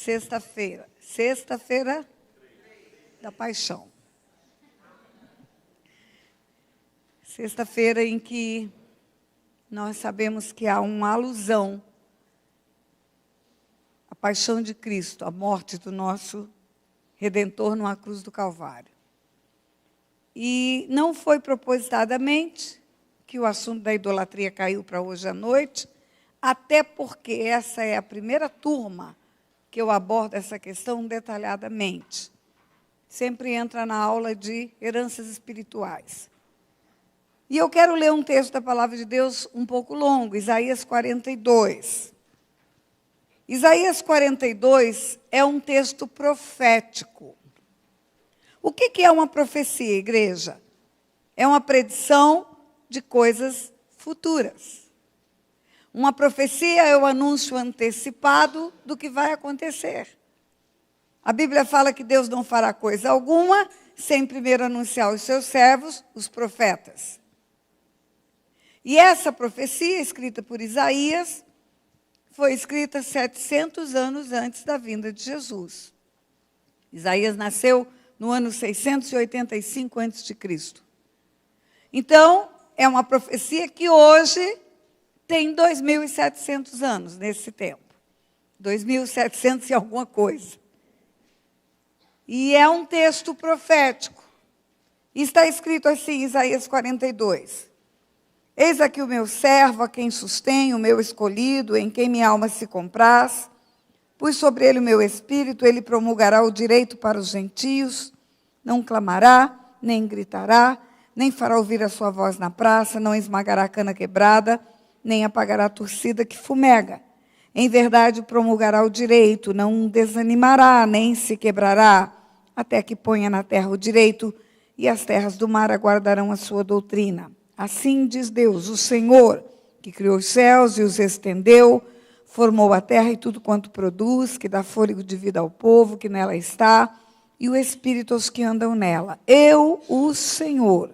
Sexta-feira. Sexta-feira da Paixão. Sexta-feira em que nós sabemos que há uma alusão à paixão de Cristo, à morte do nosso Redentor numa cruz do Calvário. E não foi propositadamente que o assunto da idolatria caiu para hoje à noite, até porque essa é a primeira turma que eu abordo essa questão detalhadamente. Sempre entra na aula de heranças espirituais. E eu quero ler um texto da Palavra de Deus um pouco longo, Isaías 42. Isaías 42 é um texto profético. O que é uma profecia, igreja? É uma predição de coisas futuras. Uma profecia é o anúncio antecipado do que vai acontecer. A Bíblia fala que Deus não fará coisa alguma sem primeiro anunciar aos seus servos, os profetas. E essa profecia, escrita por Isaías, foi escrita 700 anos antes da vinda de Jesus. Isaías nasceu no ano 685 a.C. Então, é uma profecia que hoje tem 2.700 anos nesse tempo. 2.700 e alguma coisa. E é um texto profético. E está escrito assim, Isaías 42. Eis aqui o meu servo, a quem sustenho, o meu escolhido, em quem minha alma se compraz. Pus sobre ele o meu espírito, ele promulgará o direito para os gentios. Não clamará, nem gritará, nem fará ouvir a sua voz na praça, não esmagará a cana quebrada, nem apagará a torcida que fumega. Em verdade promulgará o direito, não desanimará, nem se quebrará, até que ponha na terra o direito, e as terras do mar aguardarão a sua doutrina. Assim diz Deus, o Senhor, que criou os céus e os estendeu, formou a terra e tudo quanto produz, que dá fôlego de vida ao povo que nela está, e o Espírito aos que andam nela. Eu, o Senhor,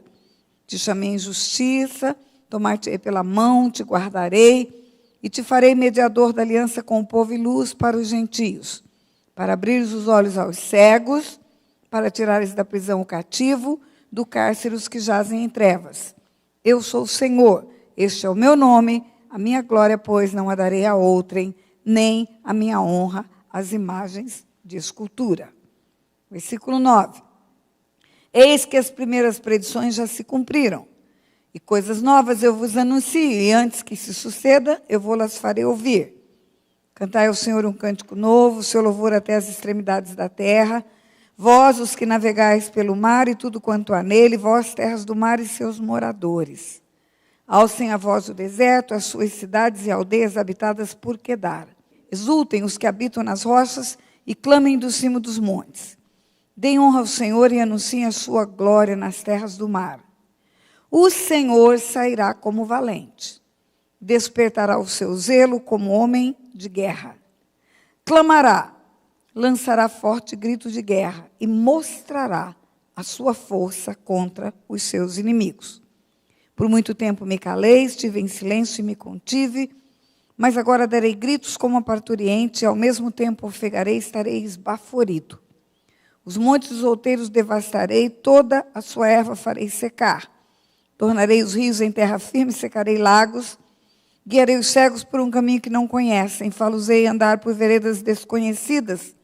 te chamei em justiça, tomar-te-ei pela mão, te guardarei, e te farei mediador da aliança com o povo e luz para os gentios, para abrir os olhos aos cegos, para tirares da prisão o cativo, do cárcere os que jazem em trevas. Eu sou o Senhor, este é o meu nome, a minha glória, pois, não a darei a outrem, nem a minha honra às imagens de escultura. Versículo 9. Eis que as primeiras predições já se cumpriram, e coisas novas eu vos anuncio, e antes que se suceda, eu vou-las farei ouvir. Cantai ao Senhor um cântico novo, o seu louvor até as extremidades da terra, vós, os que navegais pelo mar e tudo quanto há nele, vós, terras do mar e seus moradores. Alcem a voz o deserto, as suas cidades e aldeias habitadas por Quedar. Exultem os que habitam nas rochas e clamem do cimo dos montes. Deem honra ao Senhor e anunciem a sua glória nas terras do mar. O Senhor sairá como valente, despertará o seu zelo como homem de guerra. Clamará, lançará forte grito de guerra e mostrará a sua força contra os seus inimigos. Por muito tempo me calei, estive em silêncio e me contive, mas agora darei gritos como a parturiente e ao mesmo tempo ofegarei e estarei esbaforido. Os montes dos outeiros devastarei, toda a sua erva farei secar. Tornarei os rios em terra firme, secarei lagos, guiarei os cegos por um caminho que não conhecem, fá-los-ei andar por veredas desconhecidas,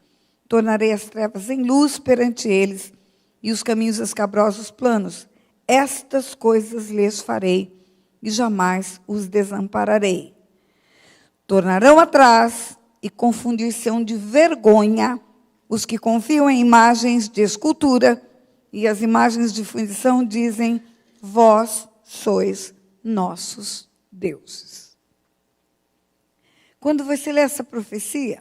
tornarei as trevas em luz perante eles, e os caminhos escabrosos planos. Estas coisas lhes farei, e jamais os desampararei. Tornarão atrás, e confundir-se-ão de vergonha os que confiam em imagens de escultura, e as imagens de fundição dizem, vós sois nossos deuses. Quando você lê essa profecia,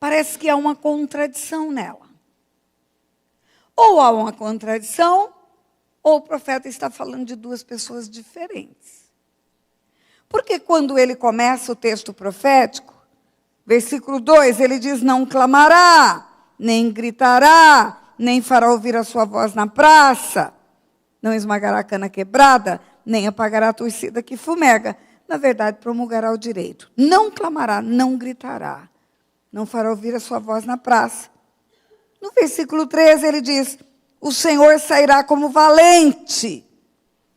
parece que há uma contradição nela. Ou há uma contradição, ou o profeta está falando de duas pessoas diferentes. Porque quando ele começa o texto profético, versículo 2, ele diz, não clamará, nem gritará, nem fará ouvir a sua voz na praça, não esmagará a cana quebrada, nem apagará a torcida que fumega. Na verdade, promulgará o direito. Não clamará, não gritará, não fará ouvir a sua voz na praça. No versículo 13 ele diz, o Senhor sairá como valente,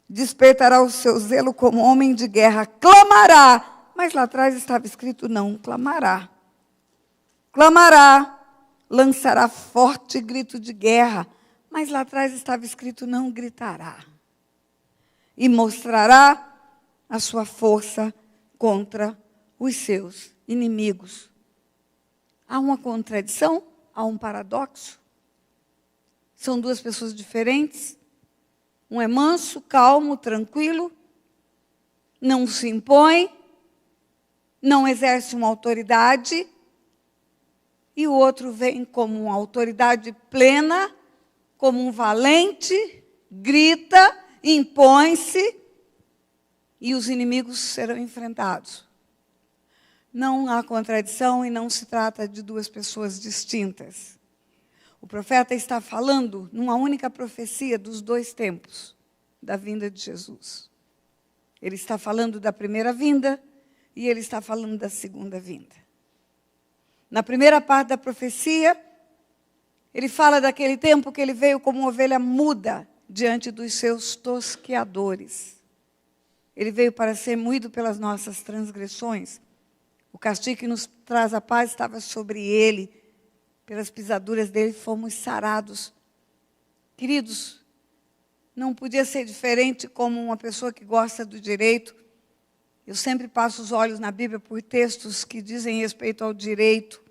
despertará o seu zelo como homem de guerra, clamará, mas lá atrás estava escrito não clamará. Clamará, lançará forte grito de guerra, mas lá atrás estava escrito não gritará. E mostrará a sua força contra os seus inimigos. Há uma contradição? Há um paradoxo? São duas pessoas diferentes. Um é manso, calmo, tranquilo, não se impõe, não exerce uma autoridade, e o outro vem como uma autoridade plena, como um valente, grita, impõe-se, e os inimigos serão enfrentados. Não há contradição e não se trata de duas pessoas distintas. O profeta está falando numa única profecia dos dois tempos da vinda de Jesus. Ele está falando da primeira vinda e ele está falando da segunda vinda. Na primeira parte da profecia, ele fala daquele tempo que ele veio como uma ovelha muda diante dos seus tosqueadores. Ele veio para ser moído pelas nossas transgressões. O castigo que nos traz a paz estava sobre ele. Pelas pisaduras dele fomos sarados. Queridos, não podia ser diferente como uma pessoa que gosta do direito. Eu sempre passo os olhos na Bíblia por textos que dizem respeito ao direito.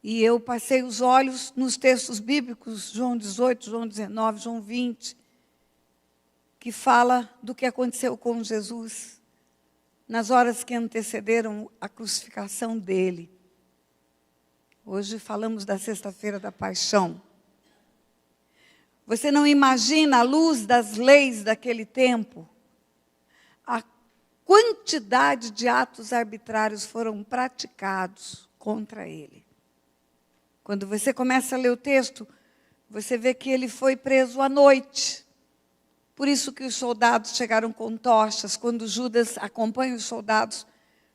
E eu passei os olhos nos textos bíblicos, João 18, João 19, João 20, que fala do que aconteceu com Jesus nas horas que antecederam a crucificação dele. Hoje falamos da sexta-feira da paixão. Você não imagina, à luz das leis daquele tempo, a quantidade de atos arbitrários foram praticados contra ele. Quando você começa a ler o texto, você vê que ele foi preso à noite. Por isso que os soldados chegaram com tochas. Quando Judas acompanha os soldados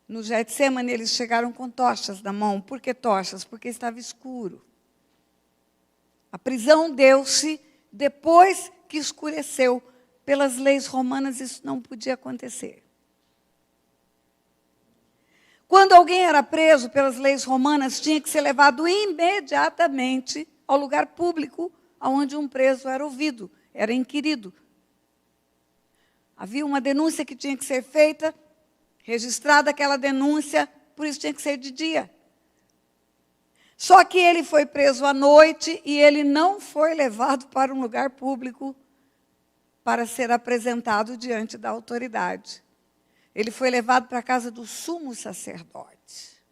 no Getsemane, eles chegaram com tochas na mão. Por que tochas? Porque estava escuro. A prisão deu-se depois que escureceu. Pelas leis romanas, isso não podia acontecer. Quando alguém era preso pelas leis romanas, tinha que ser levado imediatamente ao lugar público onde um preso era ouvido, era inquirido. Havia uma denúncia que tinha que ser feita, registrada aquela denúncia, por isso tinha que ser de dia. Só que ele foi preso à noite e ele não foi levado para um lugar público para ser apresentado diante da autoridade. Ele foi levado para a casa do sumo sacerdote.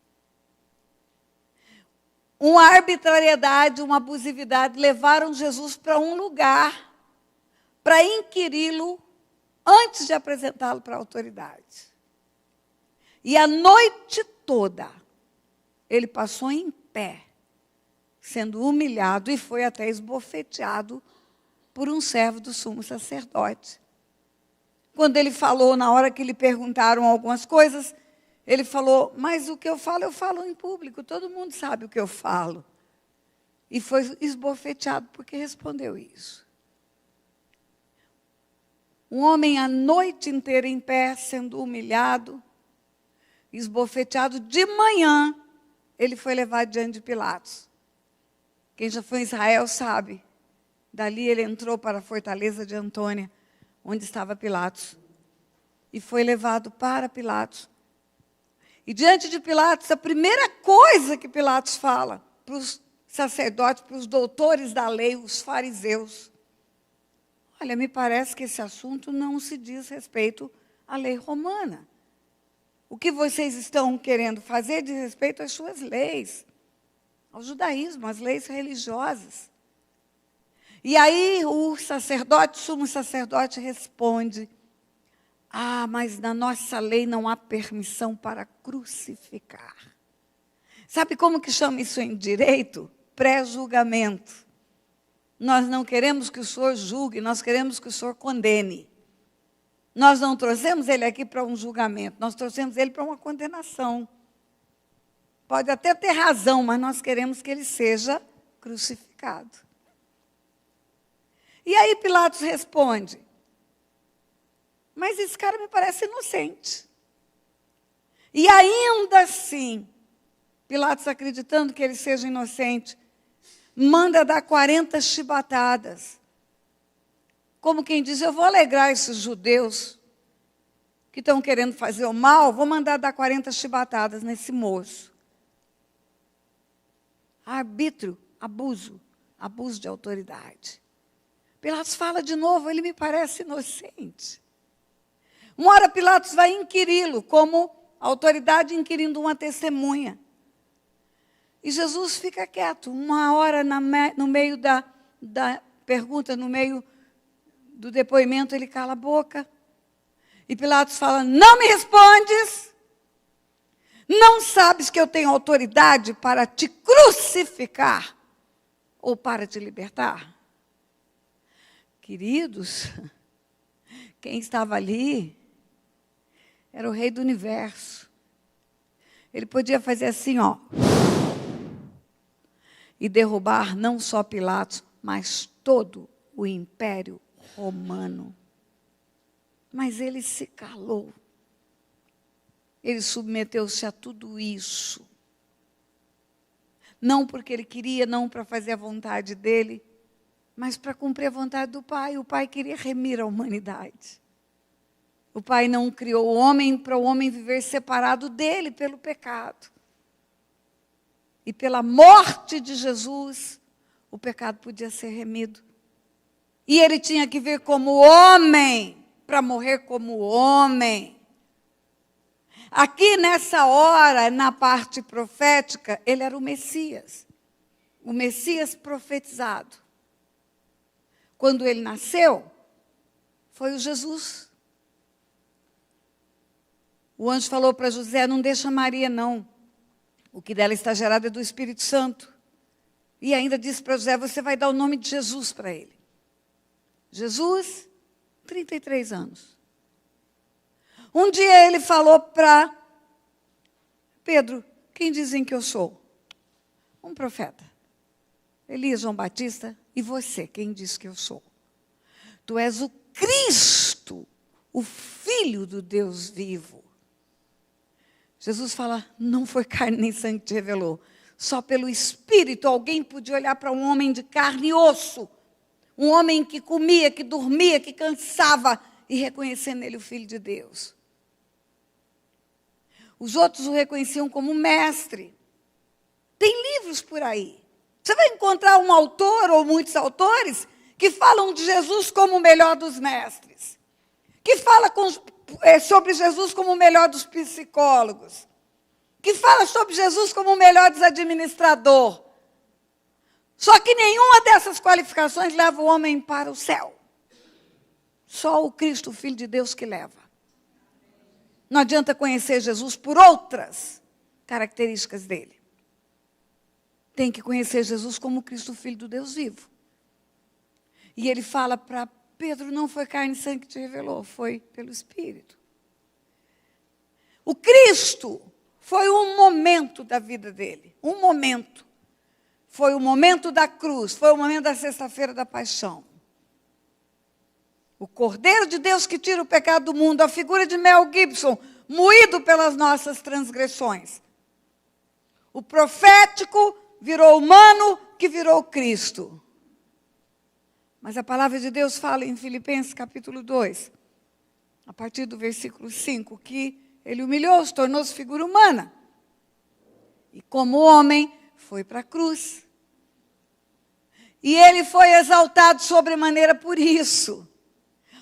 Uma arbitrariedade, uma abusividade levaram Jesus para um lugar para inquiri-lo antes de apresentá-lo para a autoridade. E a noite toda, ele passou em pé, sendo humilhado e foi até esbofeteado por um servo do sumo sacerdote. Quando ele falou, na hora que lhe perguntaram algumas coisas, ele falou, mas o que eu falo em público, todo mundo sabe o que eu falo. E foi esbofeteado porque respondeu isso. Um homem a noite inteira em pé, sendo humilhado, esbofeteado, de manhã, ele foi levado diante de Pilatos. Quem já foi em Israel sabe. Dali ele entrou para a fortaleza de Antônia, onde estava Pilatos, e foi levado para Pilatos. E diante de Pilatos, a primeira coisa que Pilatos fala para os sacerdotes, para os doutores da lei, os fariseus, olha, me parece que esse assunto não se diz respeito à lei romana. O que vocês estão querendo fazer diz respeito às suas leis, ao judaísmo, às leis religiosas. E aí o sacerdote, o sumo sacerdote responde, mas na nossa lei não há permissão para crucificar. Sabe como que chama isso em direito? Pré-julgamento. Nós não queremos que o senhor julgue, nós queremos que o senhor condene. Nós não trouxemos ele aqui para um julgamento, nós trouxemos ele para uma condenação. pode até ter razão, mas nós queremos que ele seja crucificado. E aí Pilatos responde: mas esse cara me parece inocente. E ainda assim, Pilatos, acreditando que ele seja inocente, manda dar 40 chibatadas. Como quem diz: eu vou alegrar esses judeus que estão querendo fazer o mal, vou mandar dar 40 chibatadas nesse moço. Arbítrio, abuso de autoridade. Pilatos fala de novo: ele me parece inocente. Uma hora Pilatos vai inquiri-lo, como autoridade inquirindo uma testemunha. E Jesus fica quieto. Uma hora no meio da pergunta, no meio do depoimento, ele cala a boca. E Pilatos fala: não me respondes? Não sabes que eu tenho autoridade para te crucificar ou para te libertar? Queridos, quem estava ali era o rei do universo. Ele podia fazer assim, ó, e derrubar não só Pilatos, mas todo o Império Romano. Mas ele se calou. Ele submeteu-se a tudo isso. Não porque ele queria, não para fazer a vontade dele, mas para cumprir a vontade do Pai. O Pai queria remir a humanidade. O Pai não criou o homem para o homem viver separado dele pelo pecado. E pela morte de Jesus, o pecado podia ser remido. E ele tinha que vir como homem, para morrer como homem. Aqui nessa hora, na parte profética, ele era o Messias profetizado. Quando ele nasceu, foi o Jesus. O anjo falou para José: não deixa Maria não, o que dela está gerado é do Espírito Santo. E ainda disse para José: você vai dar o nome de Jesus para ele. Jesus, 33 anos. Um dia ele falou para Pedro: quem dizem que eu sou? Um profeta. Elias, João Batista. E você, quem diz que eu sou? Tu és o Cristo, o Filho do Deus vivo. Jesus fala: não foi carne nem sangue que te revelou. Só pelo Espírito alguém podia olhar para um homem de carne e osso. Um homem que comia, que dormia, que cansava, e reconhecer nele o Filho de Deus. Os outros o reconheciam como mestre. Tem livros por aí. Você vai encontrar um autor ou muitos autores que falam de Jesus como o melhor dos mestres. Que fala sobre Jesus como o melhor dos psicólogos. Que fala sobre Jesus como o melhor dos administradores. Só que nenhuma dessas qualificações leva o homem para o céu. Só o Cristo, o Filho de Deus, que leva. Não adianta conhecer Jesus por outras características dele. Tem que conhecer Jesus como Cristo, o Filho do Deus vivo. E ele fala para Pedro: não foi carne e sangue que te revelou, foi pelo Espírito. O Cristo foi um momento da vida dele. Um momento. Foi o momento da cruz, foi o momento da sexta-feira da paixão. O Cordeiro de Deus que tira o pecado do mundo, a figura de Mel Gibson, moído pelas nossas transgressões. O profético virou humano, que virou Cristo. Mas a palavra de Deus fala em Filipenses capítulo 2, a partir do versículo 5, que ele humilhou-se, tornou-se figura humana. E como homem, foi para a cruz. E ele foi exaltado sobremaneira por isso.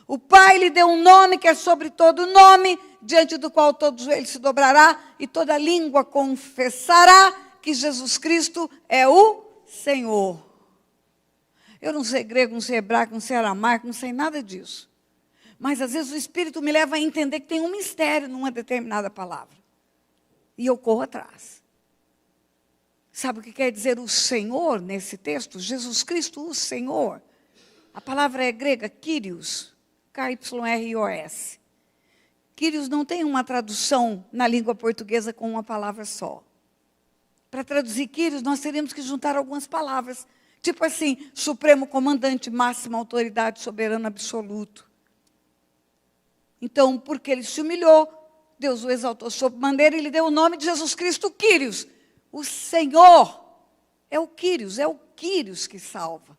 O Pai lhe deu um nome que é sobre todo nome, diante do qual todo joelho se dobrará e toda língua confessará que Jesus Cristo é o Senhor. Eu não sei grego, não sei hebraico, não sei aramaico, não sei nada disso. Mas às vezes o Espírito me leva a entender que tem um mistério numa determinada palavra. E eu corro atrás. Sabe o que quer dizer o Senhor nesse texto? Jesus Cristo, o Senhor. A palavra é grega, Kyrios, K-Y-R-I-O-S. Kyrios não tem uma tradução na língua portuguesa com uma palavra só. Para traduzir Quírios, nós teríamos que juntar algumas palavras. Tipo assim, supremo comandante, máxima autoridade, soberano absoluto. Então, porque ele se humilhou, Deus o exaltou sob maneira e lhe deu o nome de Jesus Cristo, Quírios. O Senhor é o Quírios que salva.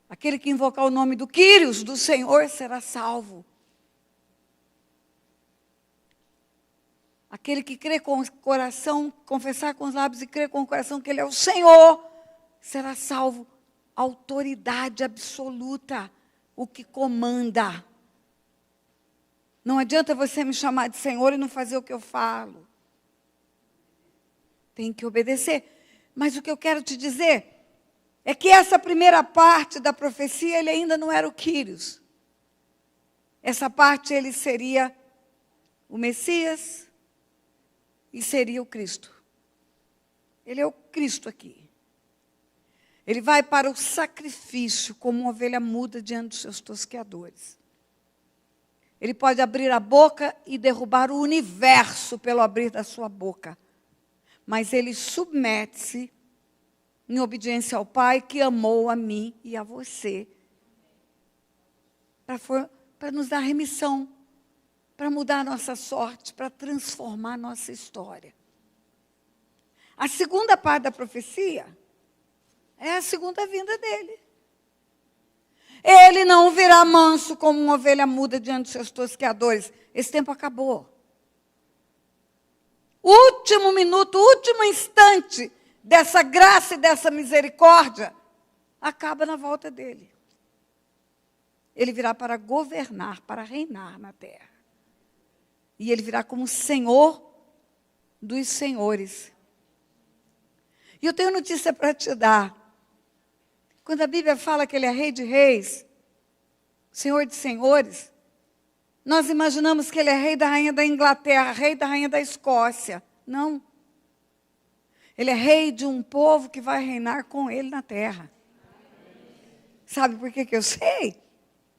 Aquele que invocar o nome do Quírios, do Senhor, será salvo. Aquele que crê com o coração, confessar com os lábios e crer com o coração que Ele é o Senhor, será salvo. Autoridade absoluta, o que comanda. Não adianta você me chamar de Senhor e não fazer o que eu falo. Tem que obedecer. Mas o que eu quero te dizer é que essa primeira parte da profecia, ele ainda não era o Quírios. Essa parte, ele seria o Messias e seria o Cristo. Ele é o Cristo aqui. Ele vai para o sacrifício como uma ovelha muda diante dos seus tosqueadores. Ele pode abrir a boca e derrubar o universo pelo abrir da sua boca. Mas ele submete-se em obediência ao Pai que amou a mim e a você. Para nos dar remissão, para mudar a nossa sorte, para transformar a nossa história. A segunda parte da profecia é a segunda vinda dele. Ele não virá manso como uma ovelha muda diante dos seus tosqueadores. Esse tempo acabou. Último minuto, último instante dessa graça e dessa misericórdia acaba na volta dele. Ele virá para governar, para reinar na terra. E ele virá como Senhor dos senhores. E eu tenho notícia para te dar. Quando a Bíblia fala que ele é rei de reis, Senhor de senhores, nós imaginamos que ele é rei da rainha da Inglaterra, rei da rainha da Escócia. Não. Ele é rei de um povo que vai reinar com ele na terra. Sabe por que eu sei?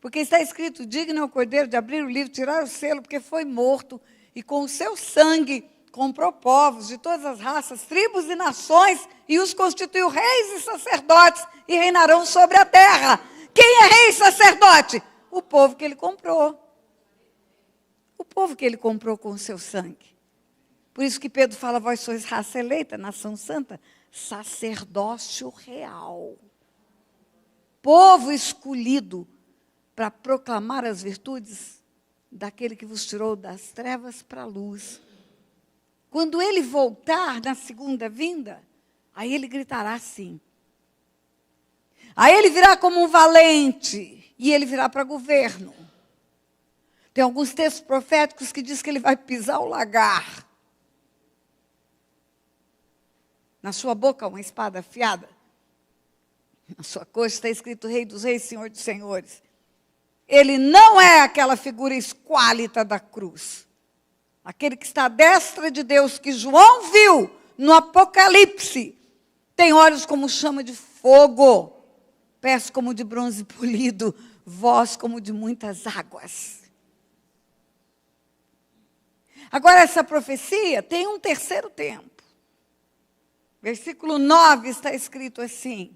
Porque está escrito, digno é o cordeiro de abrir o livro, tirar o selo, porque foi morto, e com o seu sangue comprou povos de todas as raças, tribos e nações, e os constituiu reis e sacerdotes, e reinarão sobre a terra. Quem é rei e sacerdote? O povo que ele comprou. O povo que ele comprou com o seu sangue. Por isso que Pedro fala, vós sois raça eleita, nação santa, sacerdócio real. Povo escolhido para proclamar as virtudes daquele que vos tirou das trevas para a luz. Quando ele voltar na segunda vinda, aí ele gritará assim. Aí ele virá como um valente e ele virá para governo. Tem alguns textos proféticos que diz que ele vai pisar o lagar. Na sua boca uma espada afiada. Na sua coxa está escrito Rei dos Reis, Senhor dos Senhores. Ele não é aquela figura esquálita da cruz. Aquele que está à destra de Deus, que João viu no Apocalipse. Tem olhos como chama de fogo, pés como de bronze polido, voz como de muitas águas. Agora, essa profecia tem um terceiro tempo. Versículo 9 está escrito assim.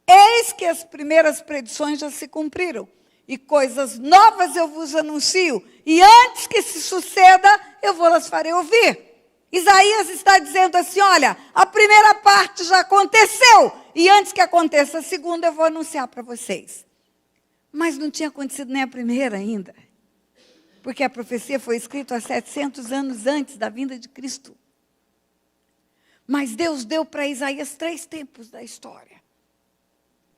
Eis que as primeiras predições já se cumpriram. E coisas novas eu vos anuncio. E antes que se suceda, eu vou-las farei ouvir. Isaías está dizendo assim, olha, a primeira parte já aconteceu. E antes que aconteça a segunda, eu vou anunciar para vocês. Mas não tinha acontecido nem a primeira ainda. Porque a profecia foi escrita há 700 anos antes da vinda de Cristo. Mas Deus deu para Isaías 3 tempos da história.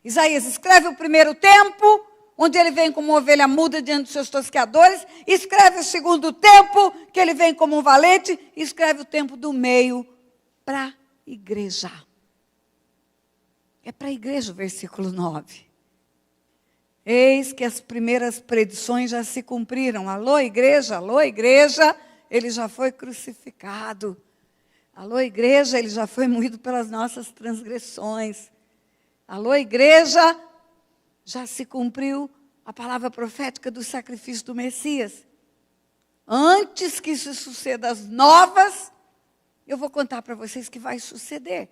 Isaías escreve o primeiro tempo, onde ele vem como uma ovelha muda diante dos seus tosqueadores, escreve o segundo tempo, que ele vem como um valente, e escreve o tempo do meio para a igreja. É para a igreja o versículo 9. Eis que as primeiras predições já se cumpriram. Alô, igreja, ele já foi crucificado. Alô, igreja, ele já foi moído pelas nossas transgressões. Alô, igreja, já se cumpriu a palavra profética do sacrifício do Messias. Antes que se suceda as novas, eu vou contar para vocês que vai suceder.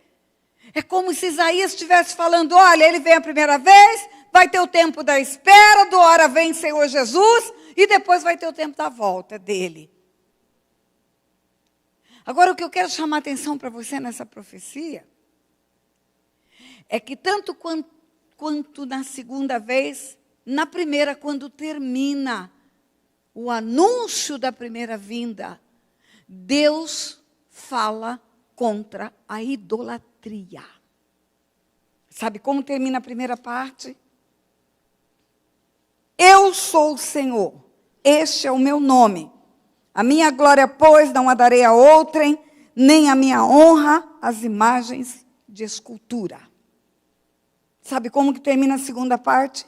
É como se Isaías estivesse falando, olha, ele vem a primeira vez, vai ter o tempo da espera, do hora vem Senhor Jesus, e depois vai ter o tempo da volta dele. Agora, o que eu quero chamar a atenção para você nessa profecia, é que tanto quanto na segunda vez, na primeira, quando termina o anúncio da primeira vinda, Deus fala contra a idolatria. Sabe como termina a primeira parte? Eu sou o Senhor, este é o meu nome. A minha glória, pois, não a darei a outrem, nem a minha honra às imagens de escultura. Sabe como que termina a segunda parte?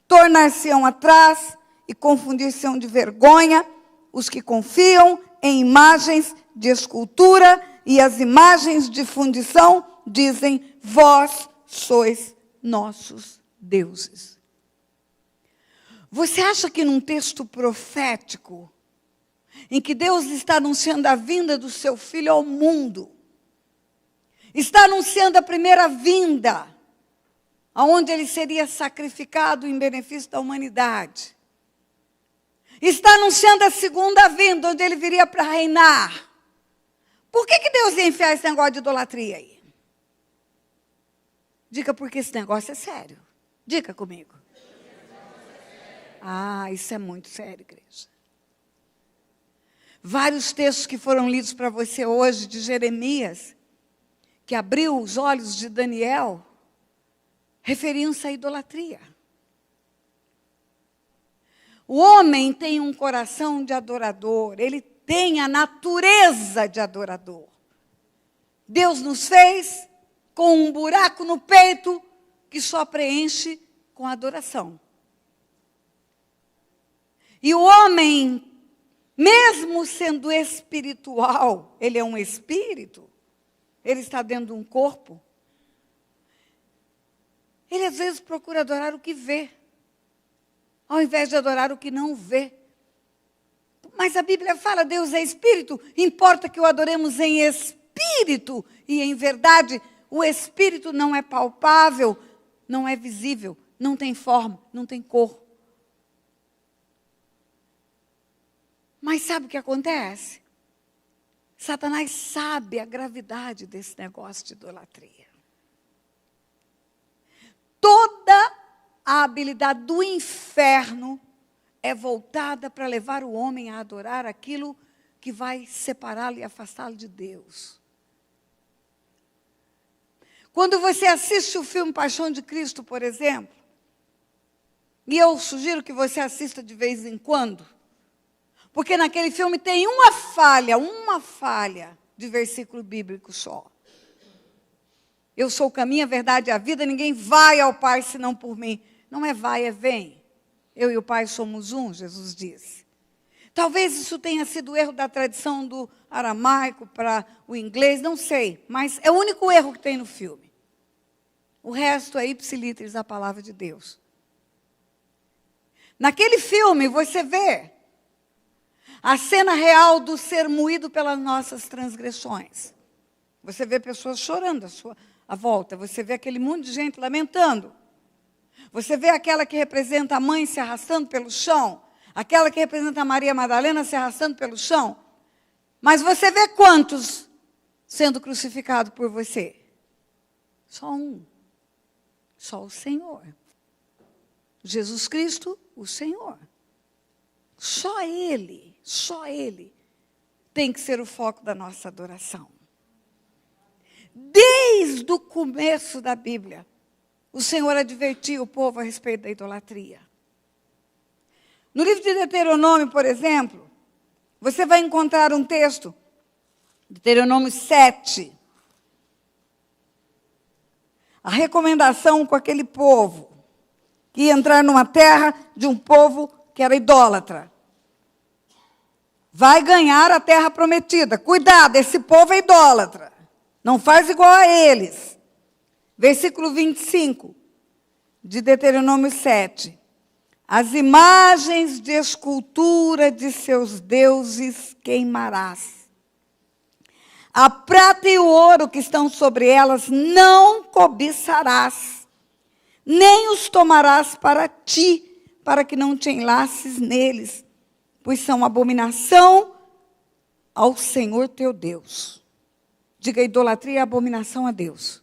Tornar-se-ão atrás e confundir-se-ão de vergonha os que confiam em imagens de escultura e as imagens de fundição dizem, vós sois nossos deuses. Você acha que num texto profético, em que Deus está anunciando a vinda do seu Filho ao mundo, está anunciando a primeira vinda, onde ele seria sacrificado em benefício da humanidade, está anunciando a segunda vinda, onde ele viria para reinar. Por que Deus ia enfiar esse negócio de idolatria aí? Diga porque esse negócio é sério. Diga comigo. Ah, isso é muito sério, igreja. Vários textos que foram lidos para você hoje, de Jeremias, que abriu os olhos de Daniel, referiam-se à idolatria. O homem tem um coração de adorador, ele tem a natureza de adorador. Deus nos fez com um buraco no peito que só preenche com adoração. E o homem, mesmo sendo espiritual, ele é um espírito, ele está dentro de um corpo, ele às vezes procura adorar o que vê, ao invés de adorar o que não vê. Mas a Bíblia fala, Deus é espírito, importa que o adoremos em espírito e em verdade. O espírito não é palpável, não é visível, não tem forma, não tem cor. Mas sabe o que acontece? Satanás sabe a gravidade desse negócio de idolatria. Toda a habilidade do inferno é voltada para levar o homem a adorar aquilo que vai separá-lo e afastá-lo de Deus. Quando você assiste o filme Paixão de Cristo, por exemplo, e eu sugiro que você assista de vez em quando, porque naquele filme tem uma falha de versículo bíblico só. Eu sou o caminho, a verdade e a vida, ninguém vai ao Pai senão por mim. Não é vai, é vem. Eu e o Pai somos um, Jesus disse. Talvez isso tenha sido o erro da tradição do aramaico para o inglês, não sei, mas é o único erro que tem no filme. O resto é ipsiliteris, a palavra de Deus. Naquele filme você vê a cena real do ser moído pelas nossas transgressões. Você vê pessoas chorando à volta, você vê aquele monte de gente lamentando. Você vê aquela que representa a mãe se arrastando pelo chão, aquela que representa a Maria Madalena se arrastando pelo chão. Mas você vê quantos sendo crucificados por você? Só um. Só o Senhor. Jesus Cristo, o Senhor. Só Ele tem que ser o foco da nossa adoração. Desde o começo da Bíblia, o Senhor advertia o povo a respeito da idolatria. No livro de Deuteronômio, por exemplo, você vai encontrar um texto, Deuteronômio 7. A recomendação com aquele povo que ia entrar numa terra de um povo que era idólatra. Vai ganhar a terra prometida. Cuidado, esse povo é idólatra. Não faz igual a eles. Versículo 25 de Deuteronômio 7. As imagens de escultura de seus deuses queimarás. A prata e o ouro que estão sobre elas não cobiçarás, nem os tomarás para ti, para que não te enlaces neles, pois são abominação ao Senhor teu Deus. Diga, idolatria é abominação a Deus.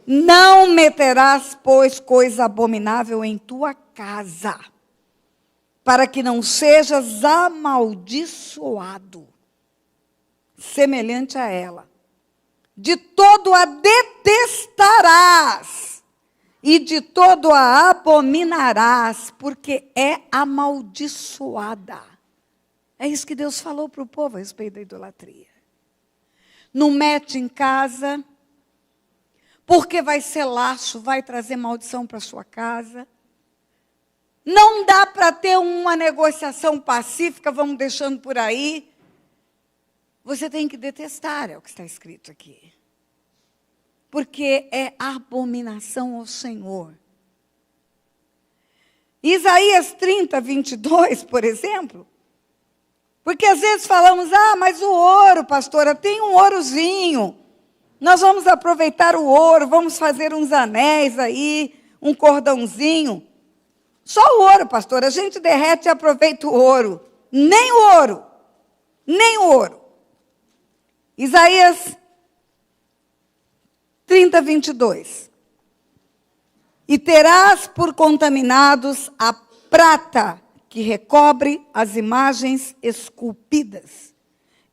Não meterás, pois, coisa abominável em tua casa, para que não sejas amaldiçoado, semelhante a ela. De todo a detestarás, e de todo a abominarás, porque é amaldiçoada. É isso que Deus falou para o povo a respeito da idolatria. Não mete em casa, porque vai ser laço, vai trazer maldição para sua casa. Não dá para ter uma negociação pacífica, vamos deixando por aí. Você tem que detestar, é o que está escrito aqui. Porque é abominação ao Senhor. Isaías 30, 22, por exemplo. Porque às vezes falamos, mas o ouro, pastora, tem um ourozinho. Nós vamos aproveitar o ouro, vamos fazer uns anéis aí, um cordãozinho. Só o ouro, pastora, a gente derrete e aproveita o ouro. Nem o ouro, nem o ouro. Isaías 30, 22. E terás por contaminados a prata que recobre as imagens esculpidas,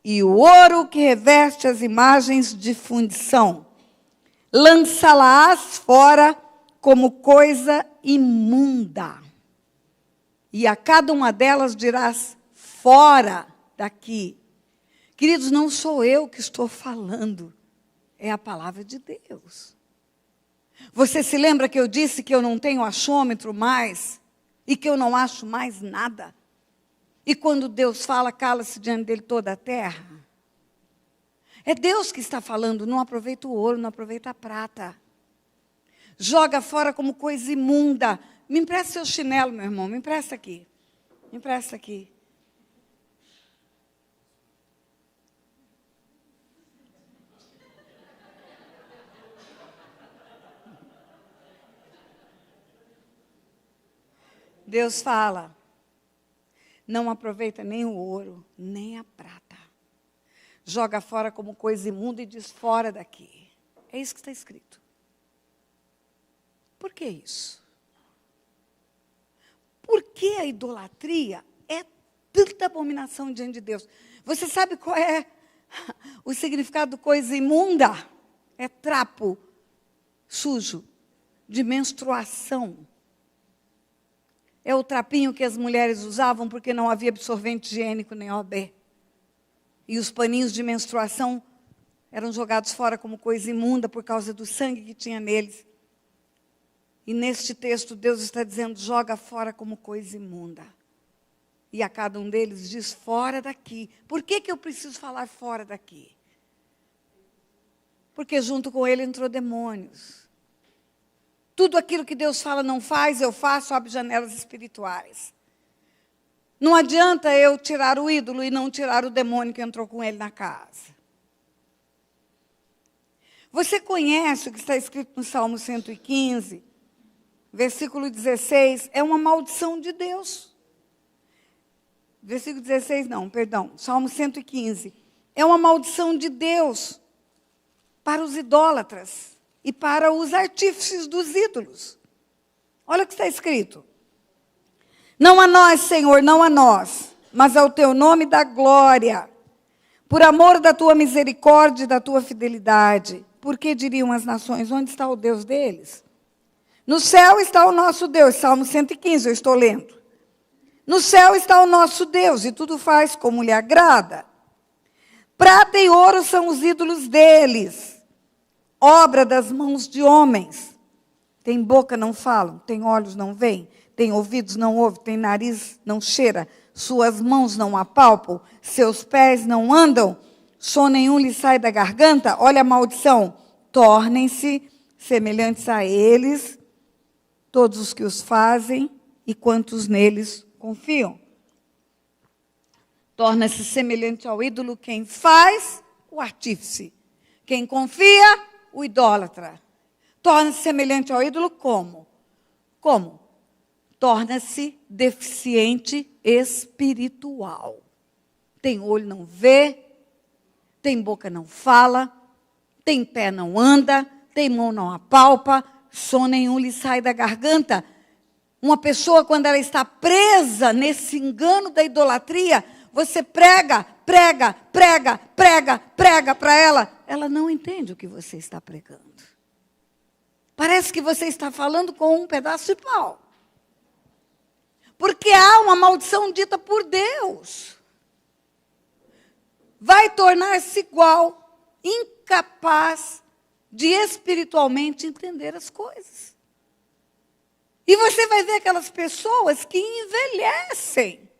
e o ouro que reveste as imagens de fundição. Lançá-las fora como coisa imunda. E a cada uma delas dirás, fora daqui. Queridos, não sou eu que estou falando, é a palavra de Deus. Você se lembra que eu disse que eu não tenho achômetro mais? E que eu não acho mais nada? E quando Deus fala, cala-se diante dele toda a terra? É Deus que está falando, não aproveita o ouro, não aproveita a prata. Joga fora como coisa imunda. Me empresta seu chinelo, meu irmão, me empresta aqui. Me empresta aqui. Deus fala, não aproveita nem o ouro, nem a prata. Joga fora como coisa imunda e diz, fora daqui. É isso que está escrito. Por que isso? Por que a idolatria é tanta abominação diante de Deus? Você sabe qual é o significado de coisa imunda? É trapo sujo, de menstruação. É o trapinho que as mulheres usavam porque não havia absorvente higiênico nem OB. E os paninhos de menstruação eram jogados fora como coisa imunda por causa do sangue que tinha neles. E neste texto Deus está dizendo, joga fora como coisa imunda. E a cada um deles diz, fora daqui. Por que eu preciso falar fora daqui? Porque junto com ele entrou demônios. Tudo aquilo que Deus fala não faz, eu faço, abre janelas espirituais. Não adianta eu tirar o ídolo e não tirar o demônio que entrou com ele na casa. Você conhece o que está escrito no Salmo 115, versículo 16? É uma maldição de Deus. Versículo 16 não, perdão, Salmo 115. É uma maldição de Deus para os idólatras e para os artífices dos ídolos. Olha o que está escrito. Não a nós, Senhor, não a nós, mas ao teu nome da glória, por amor da tua misericórdia e da tua fidelidade. Por que diriam as nações, onde está o Deus deles? No céu está o nosso Deus, Salmo 115, eu estou lendo. No céu está o nosso Deus, e tudo faz como lhe agrada. Prata e ouro são os ídolos deles, obra das mãos de homens. Tem boca, não falam, tem olhos, não veem, tem ouvidos, não ouvem, tem nariz, não cheira, suas mãos não apalpam, seus pés não andam, som nenhum lhe sai da garganta. Olha a maldição, tornem-se semelhantes a eles, todos os que os fazem e quantos neles confiam. Torna-se semelhante ao ídolo quem faz, o artífice. Quem confia, o idólatra. Torna-se semelhante ao ídolo como? Como? Torna-se deficiente espiritual. Tem olho, não vê. Tem boca, não fala. Tem pé, não anda. Tem mão, não apalpa. Som nenhum lhe sai da garganta. Uma pessoa, quando ela está presa nesse engano da idolatria, você prega para ela não entende o que você está pregando. Parece que você está falando com um pedaço de pau. Porque há uma maldição dita por Deus. Vai tornar-se igual, incapaz de espiritualmente entender as coisas. E você vai ver aquelas pessoas que envelhecem,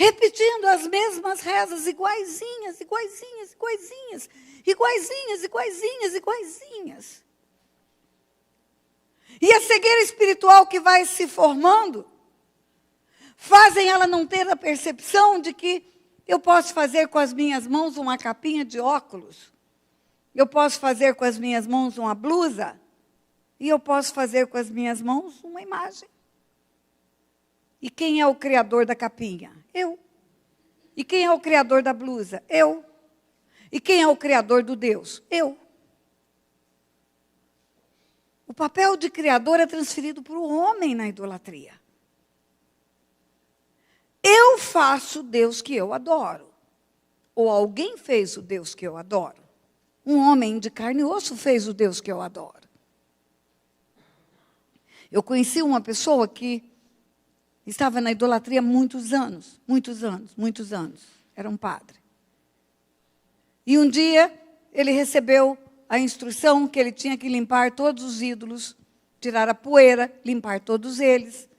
repetindo as mesmas rezas, iguaizinhas. E a cegueira espiritual que vai se formando, fazem ela não ter a percepção de que eu posso fazer com as minhas mãos uma capinha de óculos, eu posso fazer com as minhas mãos uma blusa, e eu posso fazer com as minhas mãos uma imagem. E quem é o criador da capinha? Eu. E quem é o criador da blusa? Eu. E quem é o criador do Deus? Eu. O papel de criador é transferido para o homem na idolatria. Eu faço o Deus que eu adoro. Ou alguém fez o Deus que eu adoro. Um homem de carne e osso fez o Deus que eu adoro. Eu conheci uma pessoa que estava na idolatria há muitos anos. Era um padre. E um dia ele recebeu a instrução que ele tinha que limpar todos os ídolos, tirar a poeira, limpar todos eles,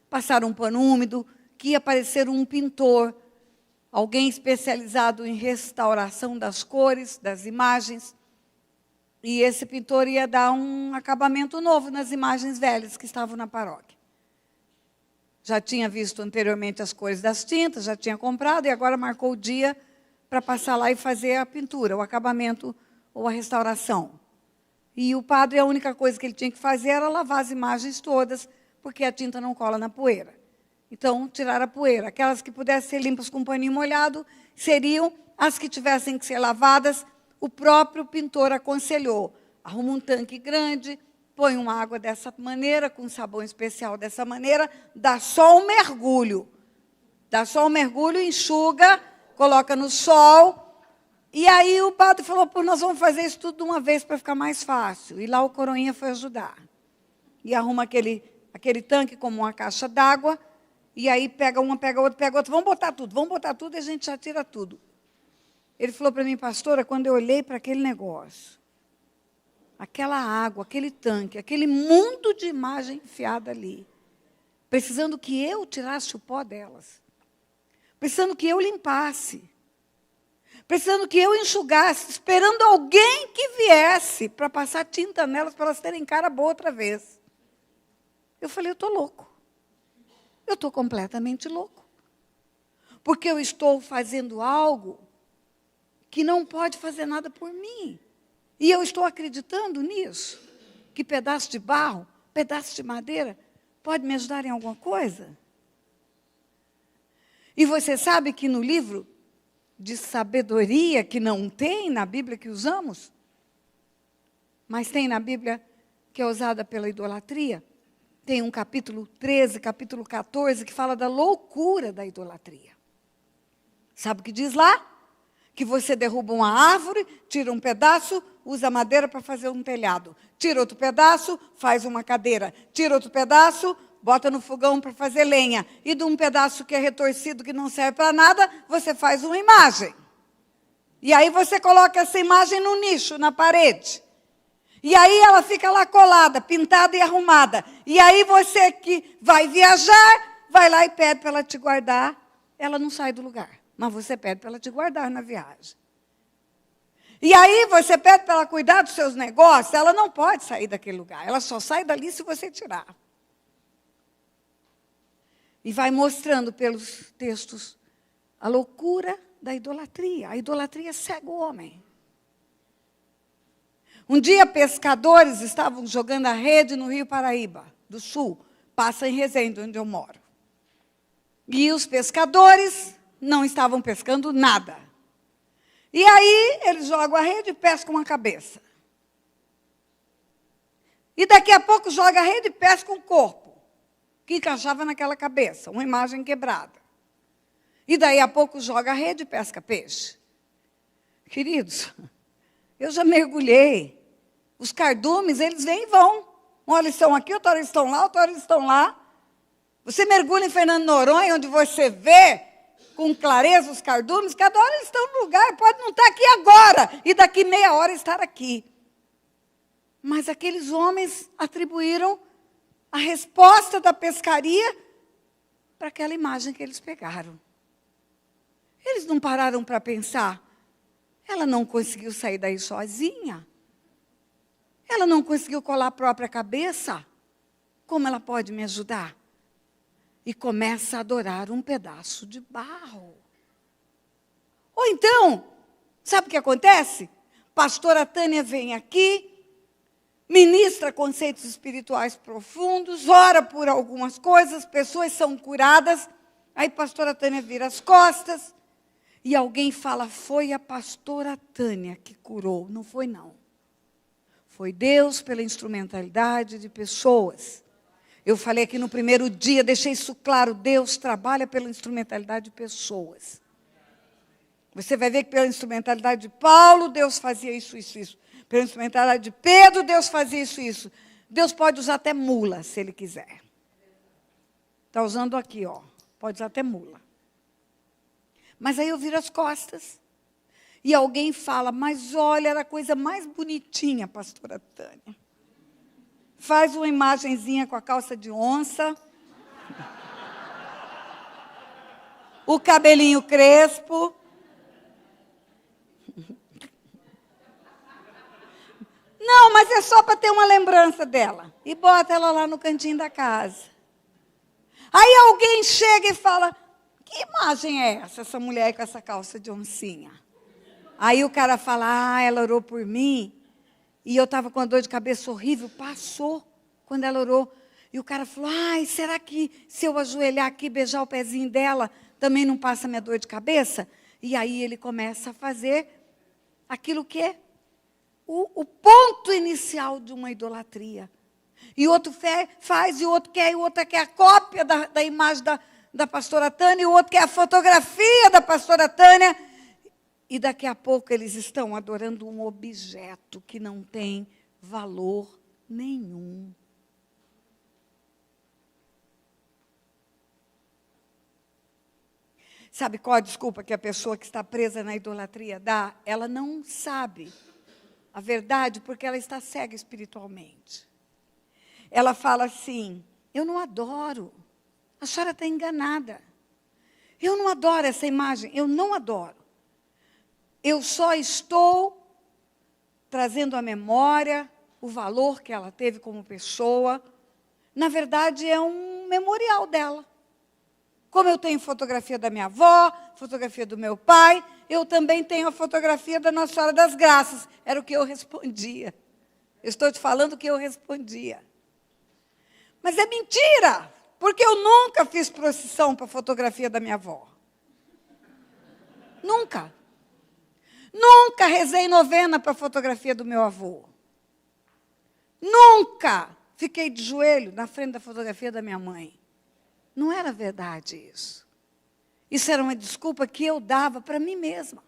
passar um pano úmido, que ia aparecer um pintor, alguém especializado em restauração das cores, das imagens. E esse pintor ia dar um acabamento novo nas imagens velhas que estavam na paróquia. Já tinha visto anteriormente as cores das tintas, já tinha comprado e agora marcou o dia para passar lá e fazer a pintura, o acabamento ou a restauração. E o padre, a única coisa que ele tinha que fazer era lavar as imagens todas, porque a tinta não cola na poeira. Então, tirar a poeira. Aquelas que pudessem ser limpas com um paninho molhado, seriam as que tivessem que ser lavadas. O próprio pintor aconselhou, arruma um tanque grande, põe uma água dessa maneira, com um sabão especial dessa maneira, dá só um mergulho. Enxuga, coloca no sol. E aí o padre falou, nós vamos fazer isso tudo de uma vez para ficar mais fácil. E lá o coroinha foi ajudar. E arruma aquele tanque como uma caixa d'água, e aí pega uma, pega outra, vamos botar tudo e a gente já tira tudo. Ele falou para mim, pastora, quando eu olhei para aquele negócio, aquela água, aquele tanque, aquele mundo de imagem enfiada ali, precisando que eu tirasse o pó delas, precisando que eu limpasse, precisando que eu enxugasse, esperando alguém que viesse para passar tinta nelas, para elas terem cara boa outra vez. Eu falei, eu estou louco. Eu estou completamente louco. Porque eu estou fazendo algo que não pode fazer nada por mim. E eu estou acreditando nisso. Que pedaço de barro, pedaço de madeira, pode me ajudar em alguma coisa? E você sabe que no livro de sabedoria, que não tem na Bíblia que usamos, mas tem na Bíblia que é usada pela idolatria, tem um capítulo 13, capítulo 14, que fala da loucura da idolatria. Sabe o que diz lá? Que você derruba uma árvore, tira um pedaço, usa madeira para fazer um telhado. Tira outro pedaço, faz uma cadeira. Tira outro pedaço, bota no fogão para fazer lenha. E de um pedaço que é retorcido, que não serve para nada, você faz uma imagem. E aí você coloca essa imagem no nicho, na parede. E aí ela fica lá colada, pintada e arrumada. E aí você que vai viajar, vai lá e pede para ela te guardar. Ela não sai do lugar, mas você pede para ela te guardar na viagem. E aí você pede para ela cuidar dos seus negócios, ela não pode sair daquele lugar. Ela só sai dali se você tirar. E vai mostrando pelos textos A loucura da idolatria. A idolatria cega o homem. Um dia, pescadores estavam jogando a rede no Rio Paraíba, do Sul. Passa em Resende, onde eu moro. E os pescadores não estavam pescando nada. E aí, eles jogam a rede e pescam uma cabeça. E daqui a pouco joga a rede e pesca um corpo, que encaixava naquela cabeça, uma imagem quebrada. E daí a pouco joga a rede e pesca peixe. Queridos, eu já mergulhei. Os cardumes, eles vêm e vão. Uma hora estão aqui, outra hora estão lá, outra hora estão lá. Você mergulha em Fernando Noronha, onde você vê com clareza os cardumes, cada hora eles estão no lugar, pode não estar aqui agora, e daqui meia hora estar aqui. Mas aqueles homens atribuíram a resposta da pescaria para aquela imagem que eles pegaram. Eles não pararam para pensar, ela não conseguiu sair daí sozinha. Ela não conseguiu colar a própria cabeça. Como ela pode me ajudar? E começa a adorar um pedaço de barro. Ou então, sabe o que acontece? Pastora Tânia vem aqui, ministra conceitos espirituais profundos, ora por algumas coisas, pessoas são curadas, aí pastora Tânia vira as costas, e alguém fala, foi a pastora Tânia que curou. Não foi, não. Foi Deus pela instrumentalidade de pessoas. Eu falei aqui no primeiro dia, deixei isso claro, Deus trabalha pela instrumentalidade de pessoas. Você vai ver que pela instrumentalidade de Paulo, Deus fazia isso, isso, isso. Pela instrumentalidade de Pedro, Deus fazia isso, isso. Deus pode usar até mula, se Ele quiser. Está usando aqui, ó. Pode usar até mula. Mas aí eu viro as costas. E alguém fala, mas olha, era a coisa mais bonitinha, pastora Tânia. Faz uma imagenzinha com a calça de onça. O cabelinho crespo. Não, mas é só para ter uma lembrança dela. E bota ela lá no cantinho da casa. Aí alguém chega e fala, que imagem é essa mulher com essa calça de oncinha? Aí o cara fala, ela orou por mim, e eu estava com uma dor de cabeça horrível, passou quando ela orou. E o cara falou, será que se eu ajoelhar aqui, beijar o pezinho dela, também não passa minha dor de cabeça? E aí ele começa a fazer aquilo que é o ponto inicial de uma idolatria. E outro faz, e o outro quer, a cópia da imagem da pastora Tânia, e o outro quer a fotografia da pastora Tânia. E daqui a pouco eles estão adorando um objeto que não tem valor nenhum. Sabe qual a desculpa que a pessoa que está presa na idolatria dá? Ela não sabe a verdade porque ela está cega espiritualmente. Ela fala assim, eu não adoro, a senhora está enganada. Eu não adoro essa imagem, eu não adoro. Eu só estou trazendo à memória o valor que ela teve como pessoa. Na verdade, é um memorial dela. Como eu tenho fotografia da minha avó, fotografia do meu pai, eu também tenho a fotografia da Nossa Senhora das Graças. Era o que eu respondia. Eu estou te falando o que eu respondia. Mas é mentira, porque eu nunca fiz procissão para a fotografia da minha avó. Nunca. Nunca rezei novena para a fotografia do meu avô. Nunca fiquei de joelho na frente da fotografia da minha mãe. Não era verdade isso. Isso era uma desculpa que eu dava para mim mesma.